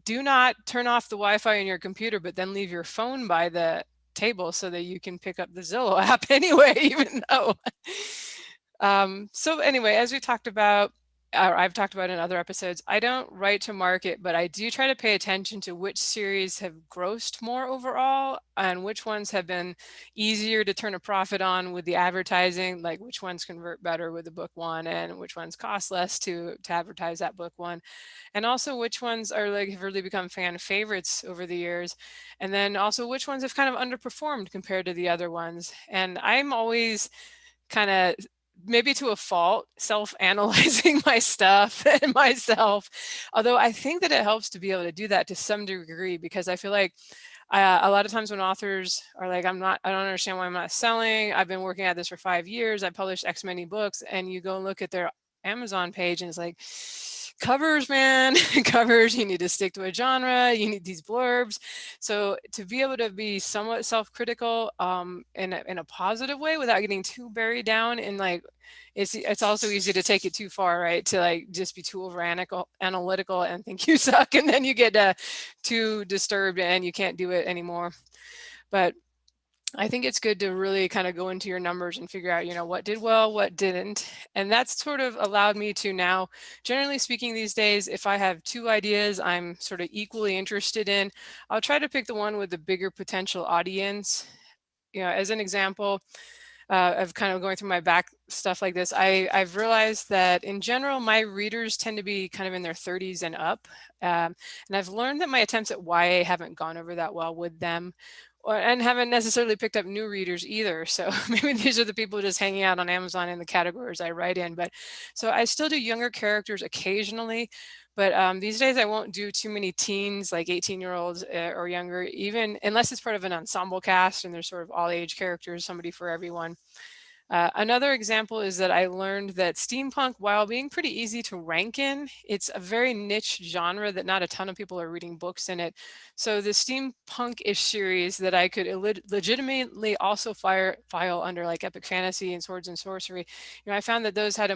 do not turn off the Wi-Fi on your computer, but then leave your phone by the table so that you can pick up the Zillow app anyway, even though. So anyway, as we talked about, or I've talked about in other episodes, I don't write to market, but I do try to pay attention to which series have grossed more overall and which ones have been easier to turn a profit on with the advertising, like which ones convert better with the book one and which ones cost less to advertise that book one. And also which ones are like have really become fan favorites over the years. And then also which ones have kind of underperformed compared to the other ones. And I'm always kind of, maybe to a fault, self-analyzing my stuff and myself. Although I think that it helps to be able to do that to some degree, because I feel like a lot of times when authors are like, I don't understand why I'm not selling. I've been working at this for 5 years. I published X many books, and you go and look at their Amazon page and it's like, covers, man, covers, you need to stick to a genre, you need these blurbs. So to be able to be somewhat self-critical in a positive way without getting too buried down in like, it's also easy to take it too far, right? To like just be too over analytical and think you suck, and then you get too disturbed and you can't do it anymore. But I think it's good to really kind of go into your numbers and figure out, what did well, what didn't. And that's sort of allowed me to now, generally speaking these days, if I have 2 ideas I'm sort of equally interested in, I'll try to pick the one with the bigger potential audience. As an example of kind of going through my back stuff like this, I've realized that in general, my readers tend to be kind of in their 30s and up. And I've learned that my attempts at YA haven't gone over that well with them, and haven't necessarily picked up new readers either. So maybe these are the people just hanging out on Amazon in the categories I write in. But so I still do younger characters occasionally, but these days I won't do too many teens, like 18-year-olds or younger, even unless it's part of an ensemble cast and there's sort of all age characters, somebody for everyone. Another example is that I learned that steampunk, while being pretty easy to rank in, it's a very niche genre that not a ton of people are reading books in it. So the steampunk-ish series that I could legitimately also file under like epic fantasy and swords and sorcery, I found that those had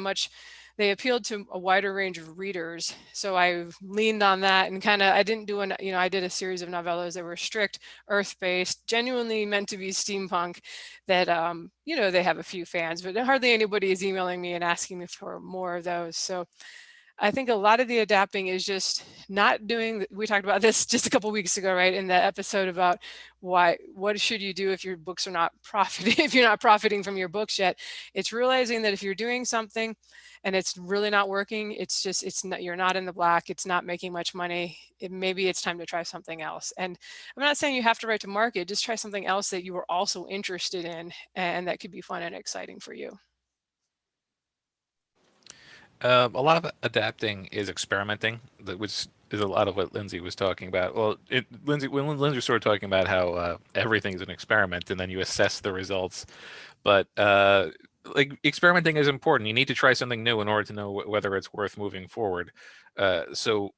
they appealed to a wider range of readers. So I leaned on that and I didn't do I did a series of novellas that were strict earth-based, genuinely meant to be steampunk, that, they have a few fans, but hardly anybody is emailing me and asking me for more of those. So I think a lot of the adapting is just not doing, we talked about this just a couple of weeks ago, right? In the episode about what should you do if your books are not profiting, if you're not profiting from your books yet. It's realizing that if you're doing something and it's really not working, you're not in the black, it's not making much money. Maybe it's time to try something else. And I'm not saying you have to write to market, just try something else that you are also interested in and that could be fun and exciting for you. A lot of adapting is experimenting, which is a lot of what Lindsay was talking about. Well, Lindsay was sort of talking about how everything's an experiment, and then you assess the results. But like experimenting is important. You need to try something new in order to know whether it's worth moving forward. So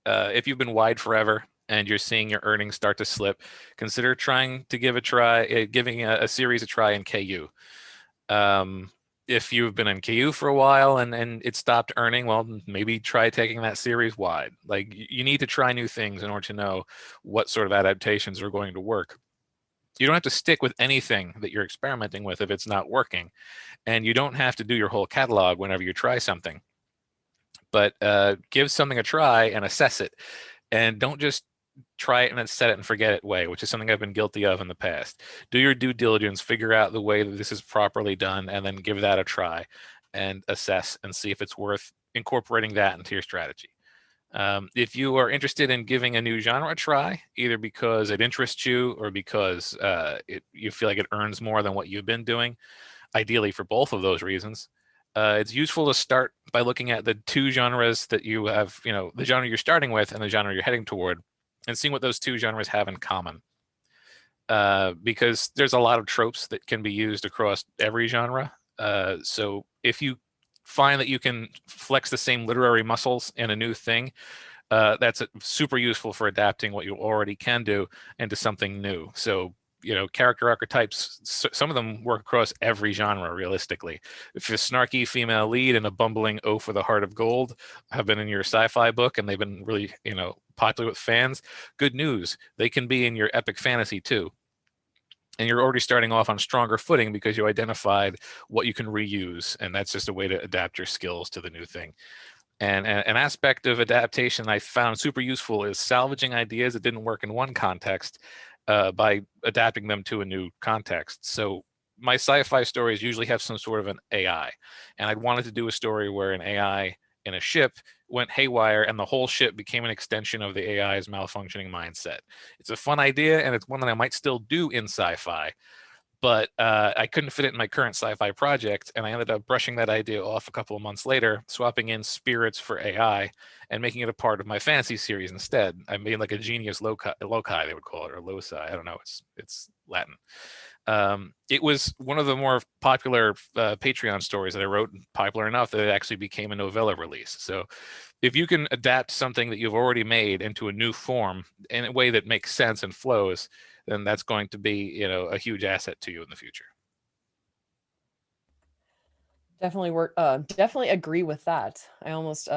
if you've been wide forever and you're seeing your earnings start to slip, consider trying to giving a series a try in KU. If you've been in KU for a while and it stopped earning, well, maybe try taking that series wide. Like you need to try new things in order to know what sort of adaptations are going to work. You don't have to stick with anything that you're experimenting with if it's not working. And you don't have to do your whole catalog whenever you try something. But give something a try and assess it. And don't just try it and then set it and forget it way, which is something I've been guilty of in the past. Do your due diligence, figure out the way that this is properly done, and then give that a try and assess and see if it's worth incorporating that into your strategy. If you are interested in giving a new genre a try, either because it interests you or because you feel like it earns more than what you've been doing, ideally for both of those reasons, it's useful to start by looking at the 2 genres that you have, the genre you're starting with and the genre you're heading toward, and seeing what those 2 genres have in common. Because there's a lot of tropes that can be used across every genre. So if you find that you can flex the same literary muscles in a new thing, that's super useful for adapting what you already can do into something new. So, character archetypes, some of them work across every genre realistically. If you're a snarky female lead and a bumbling oaf with a heart of gold have been in your sci-fi book and they've been really, popular with fans, good news. They can be in your epic fantasy too. And you're already starting off on stronger footing because you identified what you can reuse, and that's just a way to adapt your skills to the new thing. And an aspect of adaptation I found super useful is salvaging ideas that didn't work in one context by adapting them to a new context. So my sci-fi stories usually have some sort of an AI, and I wanted to do a story where an AI in a ship went haywire and the whole ship became an extension of the AI's malfunctioning mindset. It's a fun idea, and it's one that I might still do in sci-fi, but I couldn't fit it in my current sci-fi project, and I ended up brushing that idea off a couple of months later, swapping in spirits for AI and making it a part of my fantasy series instead. I made like a genius loci, they would call it, or loci. I don't know. It's Latin. It was one of the more popular Patreon stories that I wrote, popular enough that it actually became a novella release. So if you can adapt something that you've already made into a new form in a way that makes sense and flows, then that's going to be, a huge asset to you in the future. Definitely agree with that. I almost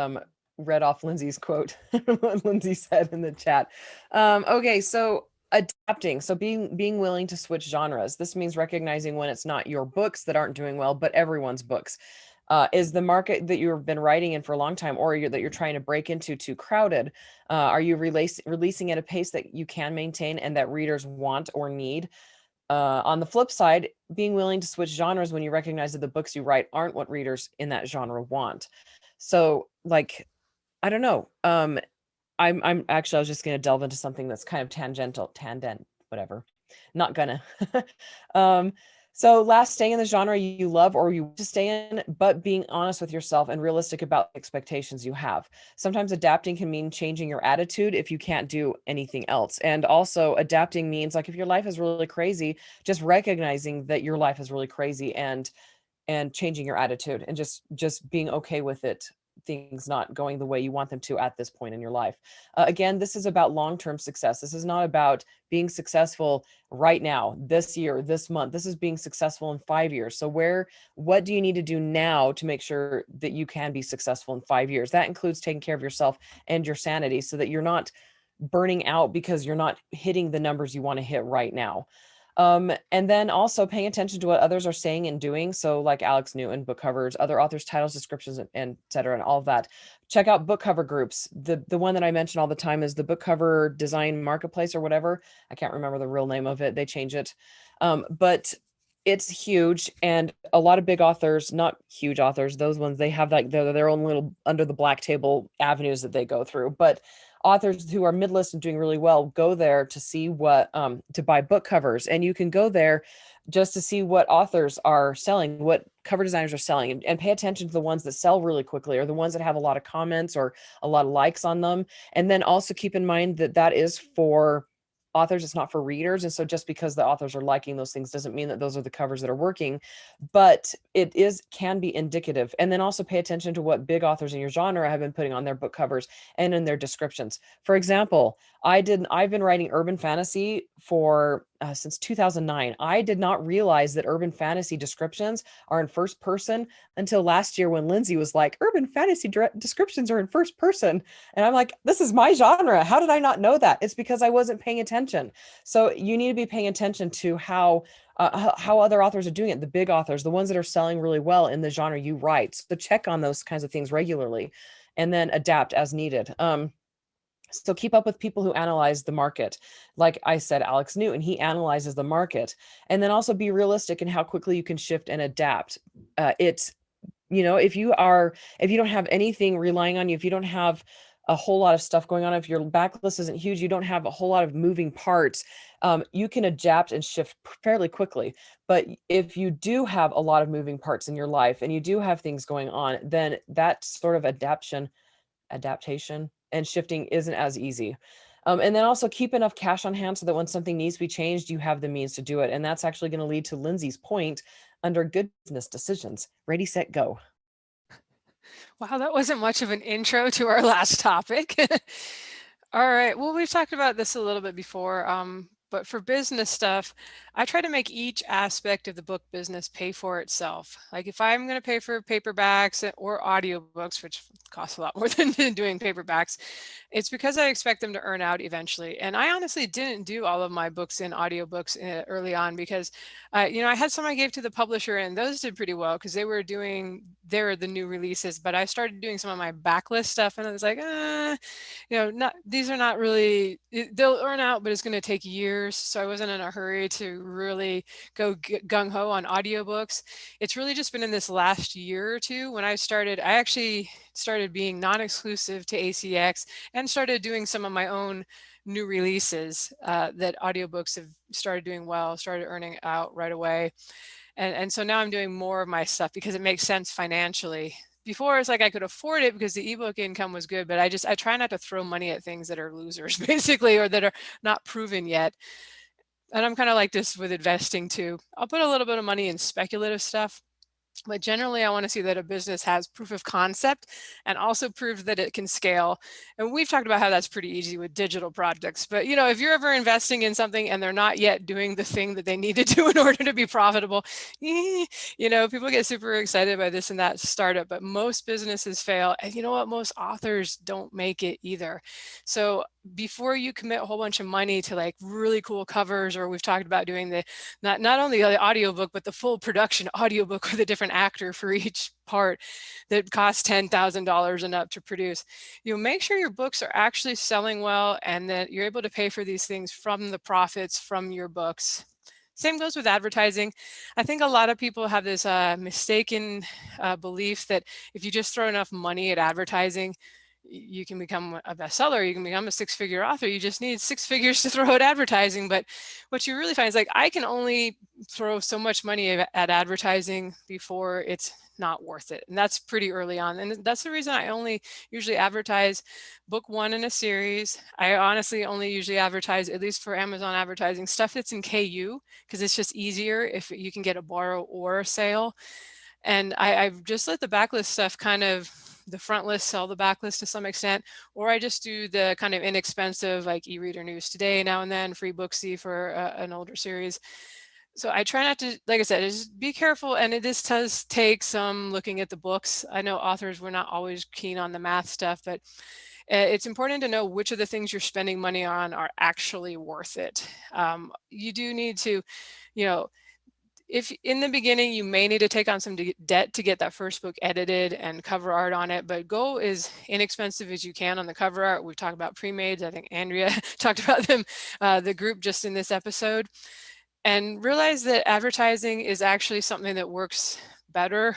read off Lindsay's quote, what Lindsay said in the chat. Okay, so adapting, so being willing to switch genres. This means recognizing when it's not your books that aren't doing well, but everyone's books. Is the market that you've been writing in for a long time, or that you're trying to break into, too crowded? Are you releasing at a pace that you can maintain and that readers want or need? On the flip side, being willing to switch genres when you recognize that the books you write aren't what readers in that genre want. So, like, I don't know. I'm actually, I was just going to delve into something that's kind of tangent, whatever. Not gonna. um, so last, staying in the genre you love or you want to stay in, but being honest with yourself and realistic about expectations you have. Sometimes adapting can mean changing your attitude if you can't do anything else. And also adapting means, like, if your life is really crazy, just recognizing that your life is really crazy and changing your attitude and just being okay with it, things not going the way you want them to at this point in your life. Again, this is about long-term success. This is not about being successful right now, this year, this month. This is being successful in 5 years. So what do you need to do now to make sure that you can be successful in 5 years? That includes taking care of yourself and your sanity so that you're not burning out because you're not hitting the numbers you want to hit right now. And then also paying attention to what others are saying and doing. So like Alex Newton, book covers, other authors, titles, descriptions, and et cetera, and all of that. Check out book cover groups. The one that I mention all the time is the book cover design marketplace or whatever. I can't remember the real name of it. They change it. But it's huge. And a lot of big authors, not huge authors, those ones, they have like their own little under the black table avenues that they go through. But authors who are mid-list and doing really well go there to see what to buy book covers, and you can go there just to see what authors are selling, what cover designers are selling, and pay attention to the ones that sell really quickly or the ones that have a lot of comments or a lot of likes on them. And then also keep in mind that that is for authors, it's not for readers. And so just because the authors are liking those things doesn't mean that those are the covers that are working, but it can be indicative. And then also pay attention to what big authors in your genre have been putting on their book covers and in their descriptions. For example, I've been writing urban fantasy for since 2009. I did not realize that urban fantasy descriptions are in first person until last year when Lindsay was like, urban fantasy descriptions are in first person. And I'm like, this is my genre. How did I not know that? It's because I wasn't paying attention. So you need to be paying attention to how other authors are doing it, the big authors, the ones that are selling really well in the genre you write. So check on those kinds of things regularly and then adapt as needed. So keep up with people who analyze the market. Like I said, Alex Newton, he analyzes the market. And then also be realistic in how quickly you can shift and adapt. If you don't have anything relying on you, if you don't have a whole lot of stuff going on, if your backlist isn't huge, you don't have a whole lot of moving parts, you can adapt and shift fairly quickly. But if you do have a lot of moving parts in your life and you do have things going on, then that sort of adaptation and shifting isn't as easy. And then also keep enough cash on hand so that when something needs to be changed, you have the means to do it. And that's actually going to lead to Lindsay's point under good business decisions. Ready, set, go. Wow, that wasn't much of an intro to our last topic. All right. Well, we've talked about this a little bit before. But for business stuff, I try to make each aspect of the book business pay for itself. Like if I'm going to pay for paperbacks or audiobooks, which costs a lot more than doing paperbacks, it's because I expect them to earn out eventually. And I honestly didn't do all of my books in audiobooks early on because, I had some I gave to the publisher and those did pretty well because they're the new releases. But I started doing some of my backlist stuff and I was like, not these are not really, they'll earn out, but it's going to take years. So I wasn't in a hurry to really go gung-ho on audiobooks. It's really just been in this last year or two when I actually started being non-exclusive to ACX and started doing some of my own new releases that audiobooks have started doing well, started earning out right away. And so now I'm doing more of my stuff because it makes sense financially. Before it's like I could afford it because the ebook income was good, but I try not to throw money at things that are losers basically, or that are not proven yet. And I'm kind of like this with investing too. I'll put a little bit of money in speculative stuff, but generally I want to see that a business has proof of concept and also proves that it can scale. And we've talked about how that's pretty easy with digital projects. But if you're ever investing in something and they're not yet doing the thing that they need to do in order to be profitable, people get super excited by this and that startup, but most businesses fail. And you know what? Most authors don't make it either. So before you commit a whole bunch of money to like really cool covers, or we've talked about doing the not only the audiobook, but the full production audiobook with a different actor for each part that costs $10,000 and up to produce, make sure your books are actually selling well and that you're able to pay for these things from the profits from your books. Same goes with advertising. I think a lot of people have this mistaken belief that if you just throw enough money at advertising, you can become a bestseller, you can become a six-figure author. You just need six figures to throw at advertising. But what you really find is like, I can only throw so much money at advertising before it's not worth it. And that's pretty early on. And that's the reason I only usually advertise book one in a series. I honestly only usually advertise, at least for Amazon advertising, stuff that's in KU, because it's just easier if you can get a borrow or a sale. And I've just let the backlist stuff kind of, the front list sell the backlist to some extent, or I just do the kind of inexpensive like e-reader news today now and then, free Booksy for an older series. So I try not to, like I said, just be careful. And this does take some looking at the books. I know authors were not always keen on the math stuff, but it's important to know which of the things you're spending money on are actually worth it. You do need to, if in the beginning you may need to take on some debt to get that first book edited and cover art on it, but go as inexpensive as you can on the cover art. We've talked about pre-mades. I think Andrea talked about them, the group just in this episode, and realize that advertising is actually something that works better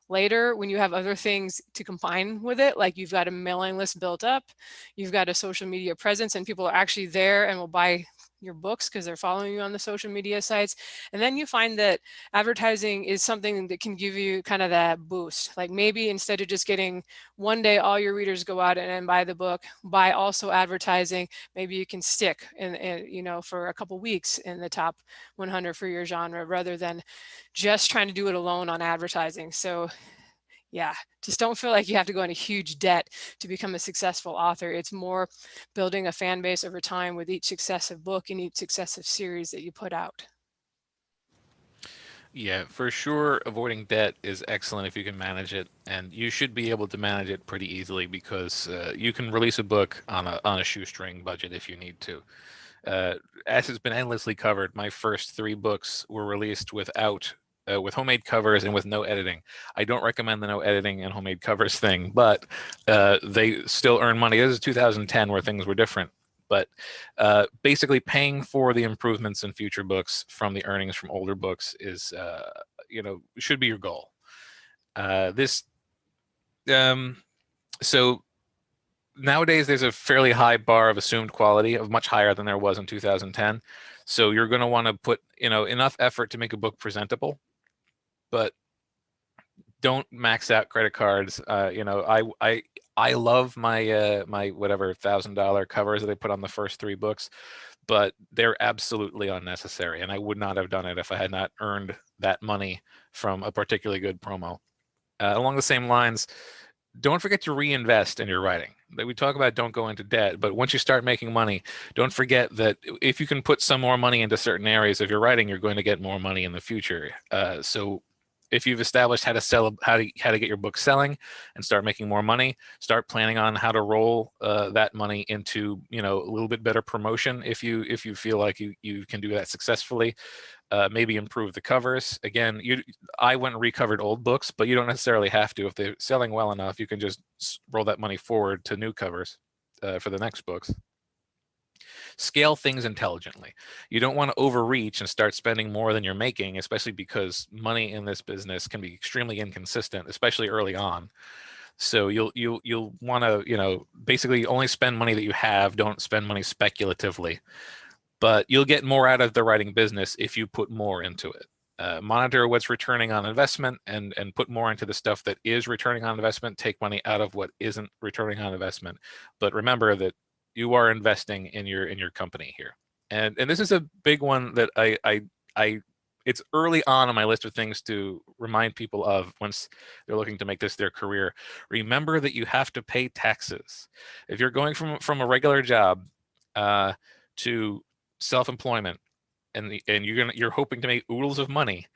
later when you have other things to combine with it. Like you've got a mailing list built up, you've got a social media presence, and people are actually there and will buy your books because they're following you on the social media sites. And then you find that advertising is something that can give you kind of that boost. Like maybe instead of just getting one day all your readers go out and buy the book, buy also advertising, maybe you can stick in for a couple weeks in the top 100 for your genre rather than just trying to do it alone on advertising. So yeah, just don't feel like you have to go into huge debt to become a successful author. It's more building a fan base over time with each successive book and each successive series that you put out. Yeah, for sure, avoiding debt is excellent if you can manage it, and you should be able to manage it pretty easily because you can release a book on a shoestring budget if you need to. As has been endlessly covered, my first 3 books were released with homemade covers and with no editing. I don't recommend the no editing and homemade covers thing, but they still earn money. This is 2010 where things were different. But basically paying for the improvements in future books from the earnings from older books is, should be your goal. So nowadays there's a fairly high bar of assumed quality, of much higher than there was in 2010. So you're going to want to put enough effort to make a book presentable, but don't max out credit cards. I love my my whatever $1,000 covers that I put on the first 3 books, but they're absolutely unnecessary, and I would not have done it if I had not earned that money from a particularly good promo. Along the same lines, don't forget to reinvest in your writing. We talk about don't go into debt, but once you start making money, don't forget that if you can put some more money into certain areas of your writing, you're going to get more money in the future. So if you've established how to sell, how to get your book selling and start making more money, start planning on how to roll that money into, a little bit better promotion if you feel like you can do that successfully. Maybe improve the covers. Again, I went and recovered old books, but you don't necessarily have to. If they're selling well enough, you can just roll that money forward to new covers for the next books. Scale things intelligently. You don't want to overreach and start spending more than you're making, especially because money in this business can be extremely inconsistent, especially early on. So you'll want to, basically only spend money that you have. Don't spend money speculatively. But you'll get more out of the writing business if you put more into it. Monitor what's returning on investment and put more into the stuff that is returning on investment. Take money out of what isn't returning on investment. But remember that you are investing in your company here. And this is a big one that I it's early on my list of things to remind people of once they're looking to make this their career. Remember that you have to pay taxes. If you're going from a regular job to self-employment and you're hoping to make oodles of money,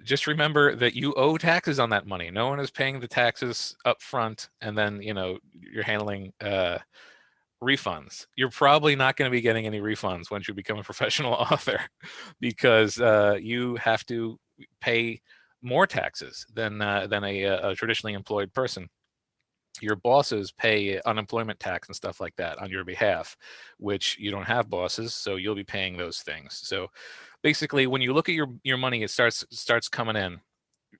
just remember that you owe taxes on that money. No one is paying the taxes up front and then you're handling refunds. You're probably not going to be getting any refunds once you become a professional author because you have to pay more taxes than a traditionally employed person. Your bosses pay unemployment tax and stuff like that on your behalf, which you don't have bosses, so you'll be paying those things. So basically, when you look at your money, it starts coming in.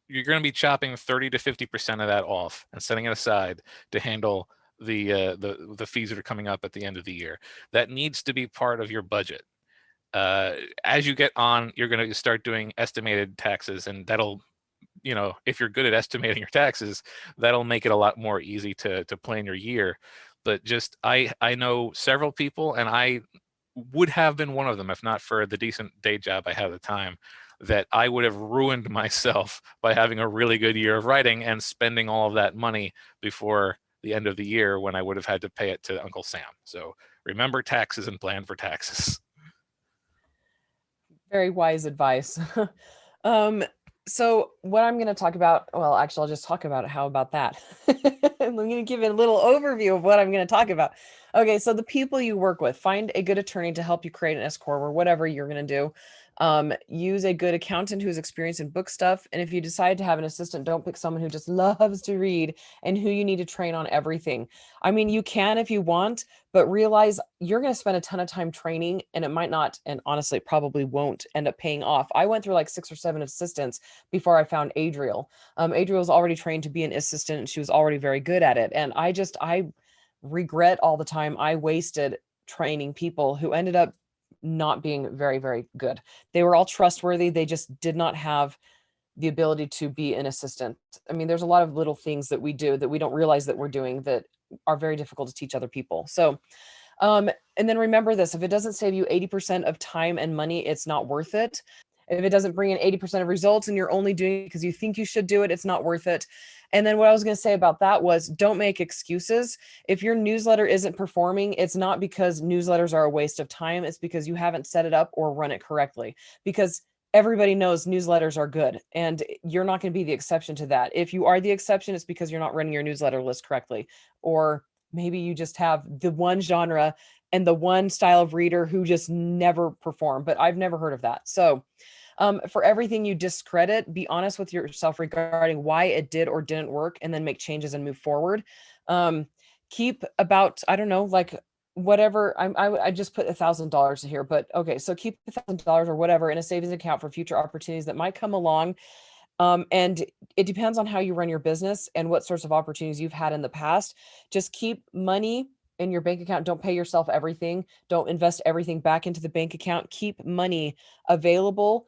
You're going to be chopping 30 to 50% of that off and setting it aside to handle the fees that are coming up at the end of the year. That needs to be part of your budget. As you get on, you're going to start doing estimated taxes, and that'll, if you're good at estimating your taxes, that'll make it a lot more easy to plan your year. But just I know several people, and I would have been one of them if not for the decent day job I had at the time, that I would have ruined myself by having a really good year of writing and spending all of that money before the end of the year when I would have had to pay it to Uncle Sam. So remember taxes and plan for taxes. Very wise advice. So what I'm going to talk about, well, actually, I'll just talk about it. How about that? I'm going to give it a little overview of what I'm going to talk about. Okay, so the people you work with, find a good attorney to help you create an S corp or whatever you're going to do. Use a good accountant who's experienced in book stuff. And if you decide to have an assistant, don't pick someone who just loves to read and who you need to train on everything. I mean, you can if you want, but realize you're going to spend a ton of time training and it might not, and honestly, it probably won't end up paying off. I went through like 6 or 7 assistants before I found Adriel. Adriel was already trained to be an assistant and she was already very good at it. And I regret all the time I wasted training people who ended up not being very, very good. They were all trustworthy. They just did not have the ability to be an assistant. I mean, there's a lot of little things that we do that we don't realize that we're doing that are very difficult to teach other people. So, and then remember this, if it doesn't save you 80% of time and money, it's not worth it. If it doesn't bring in 80% of results and you're only doing it because you think you should do it, it's not worth it. And then what I was going to say about that was don't make excuses. If your newsletter isn't performing, it's not because newsletters are a waste of time. It's because you haven't set it up or run it correctly, because everybody knows newsletters are good and you're not going to be the exception to that. If you are the exception, it's because you're not running your newsletter list correctly. Or maybe you just have the one genre and the one style of reader who just never perform, but I've never heard of that. So for everything you discredit, be honest with yourself regarding why it did or didn't work, and then make changes and move forward. Keep about, I don't know, like whatever, I just put $1,000 here, but okay. So keep $1,000 or whatever in a savings account for future opportunities that might come along. And it depends on how you run your business and what sorts of opportunities you've had in the past. Just keep money in your bank account. Don't pay yourself everything. Don't invest everything back into the bank account. Keep money available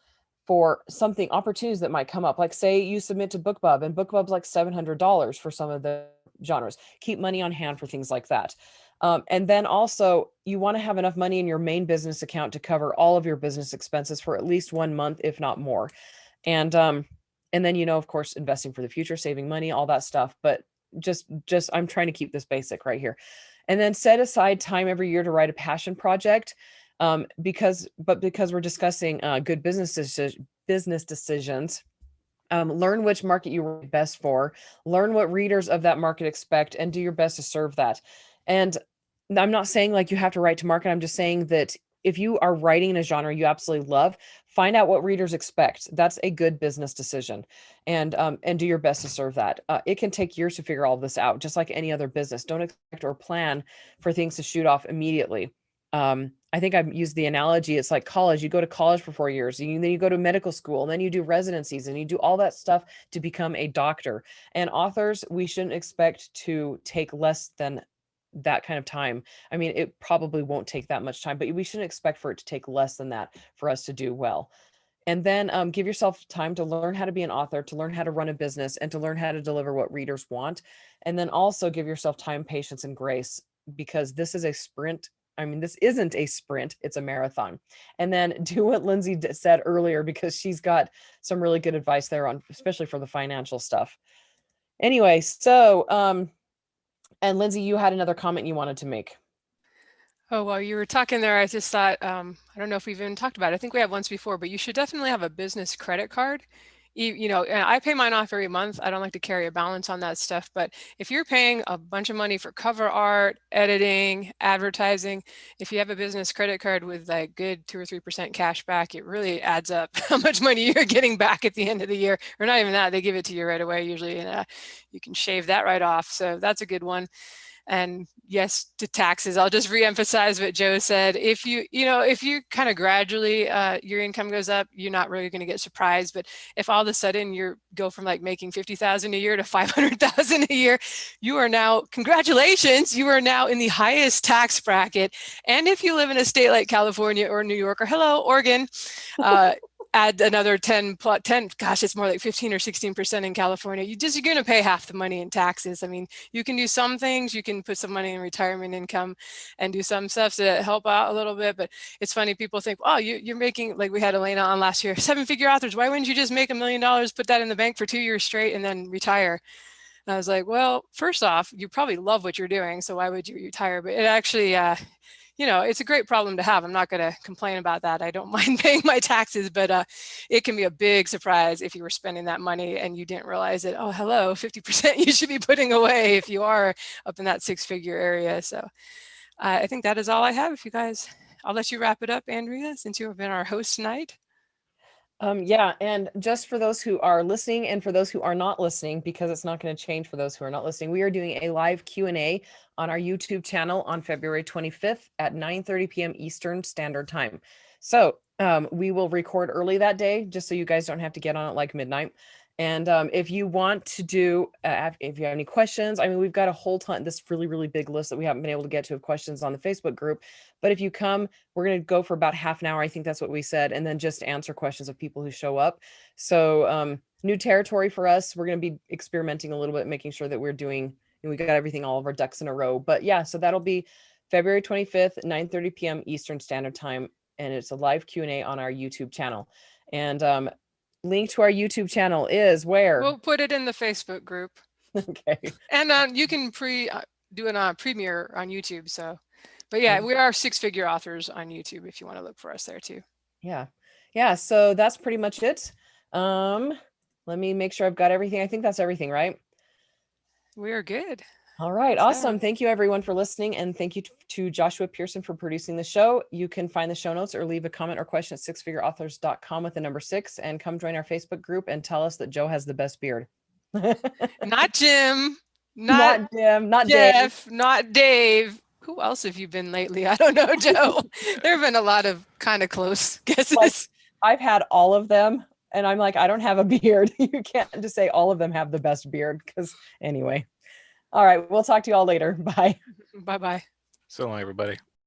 for something, opportunities that might come up. Like say you submit to BookBub and BookBub's like $700 for some of the genres. Keep money on hand for things like that. And then also you want to have enough money in your main business account to cover all of your business expenses for at least 1 month, if not more. And then, of course, investing for the future, saving money, all that stuff. But just I'm trying to keep this basic right here. And then set aside time every year to write a passion project. Because we're discussing good business decisions, learn which market you write best for, learn what readers of that market expect, and do your best to serve that. And I'm not saying like you have to write to market. I'm just saying that if you are writing in a genre you absolutely love, find out what readers expect. That's a good business decision, and do your best to serve that. It can take years to figure all this out, just like any other business. Don't expect or plan for things to shoot off immediately. I think I've used the analogy. It's like college. You go to college for 4 years, then you go to medical school, and then you do residencies, and you do all that stuff to become a doctor. And authors, we shouldn't expect to take less than that kind of time. I mean, it probably won't take that much time, but we shouldn't expect for it to take less than that for us to do well. And then give yourself time to learn how to be an author, to learn how to run a business, and to learn how to deliver what readers want. And then also give yourself time, patience, and grace, because this is a sprint. I mean, this isn't a sprint, it's a marathon. And then do what Lindsay said earlier, because she's got some really good advice there on, especially for the financial stuff. Anyway, so, and Lindsay, you had another comment you wanted to make. Oh, while you were talking there, I just thought, I don't know if we've even talked about it. I think we have once before, but you should definitely have a business credit card. You know, and I pay mine off every month. I don't like to carry a balance on that stuff, but if you're paying a bunch of money for cover art, editing, advertising, if you have a business credit card with like good 2 or 3% cash back, it really adds up how much money you're getting back at the end of the year. Or not even that, they give it to you right away usually, and you can shave that right off. So that's a good one. And yes, to taxes, I'll just reemphasize what Joe said. If you kind of gradually, your income goes up, you're not really going to get surprised. But if all of a sudden you go from like making 50,000 a year to 500,000 a year, you are now, congratulations, you are now in the highest tax bracket. And if you live in a state like California or New York or hello, Oregon, add another 10, gosh, it's more like 15 or 16% in California. You're going to pay half the money in taxes. I mean, you can do some things, you can put some money in retirement income and do some stuff to help out a little bit. But it's funny, people think, oh, you're making, like we had Elena on last year, 7-figure authors. Why wouldn't you just make $1 million, put that in the bank for 2 years straight and then retire? And I was like, well, first off, you probably love what you're doing, so why would you retire? But it actually, it's a great problem to have. I'm not going to complain about that. I don't mind paying my taxes, but it can be a big surprise if you were spending that money and you didn't realize it. Oh, hello, 50% you should be putting away if you are up in that 6-figure area. So I think that is all I have. If you guys, I'll let you wrap it up, Andrea, since you have been our host tonight. Yeah, and just for those who are listening and for those who are not listening, because it's not going to change for those who are not listening, we are doing a live Q&A on our YouTube channel on February 25th at 9:30 p.m. Eastern Standard Time. So we will record early that day, just so you guys don't have to get on at like midnight. And if you want to do, if you have any questions, I mean, we've got a whole ton, this really, really big list that we haven't been able to get to of questions on the Facebook group. But if you come, we're going to go for about half an hour. I think that's what we said. And then just answer questions of people who show up. So new territory for us. We're going to be experimenting a little bit, making sure that we're doing, we got everything, all of our ducks in a row. But yeah, so that'll be February 25th, 9:30 p.m. Eastern Standard Time. And it's a live Q&A on our YouTube channel. And link to our YouTube channel is where? We'll put it in the Facebook group. Okay. And you can do a premiere on YouTube. So, but yeah, we are 6-figure authors on YouTube if you want to look for us there too. Yeah. Yeah. So that's pretty much it. Let me make sure I've got everything. I think that's everything, right? We are good. All right. Awesome. Thank you everyone for listening. And thank you to Joshua Pearson for producing the show. You can find the show notes or leave a comment or question at sixfigureauthors.com with the number 6 and come join our Facebook group and tell us that Joe has the best beard. Not Jim, not Jim, not Jeff, Dave. not Dave. Who else have you been lately? I don't know, Joe. There have been a lot of kind of close guesses. Like, I've had all of them and I'm like, I don't have a beard. You can't just say all of them have the best beard because anyway. All right. We'll talk to you all later. Bye. Bye-bye. So long, everybody.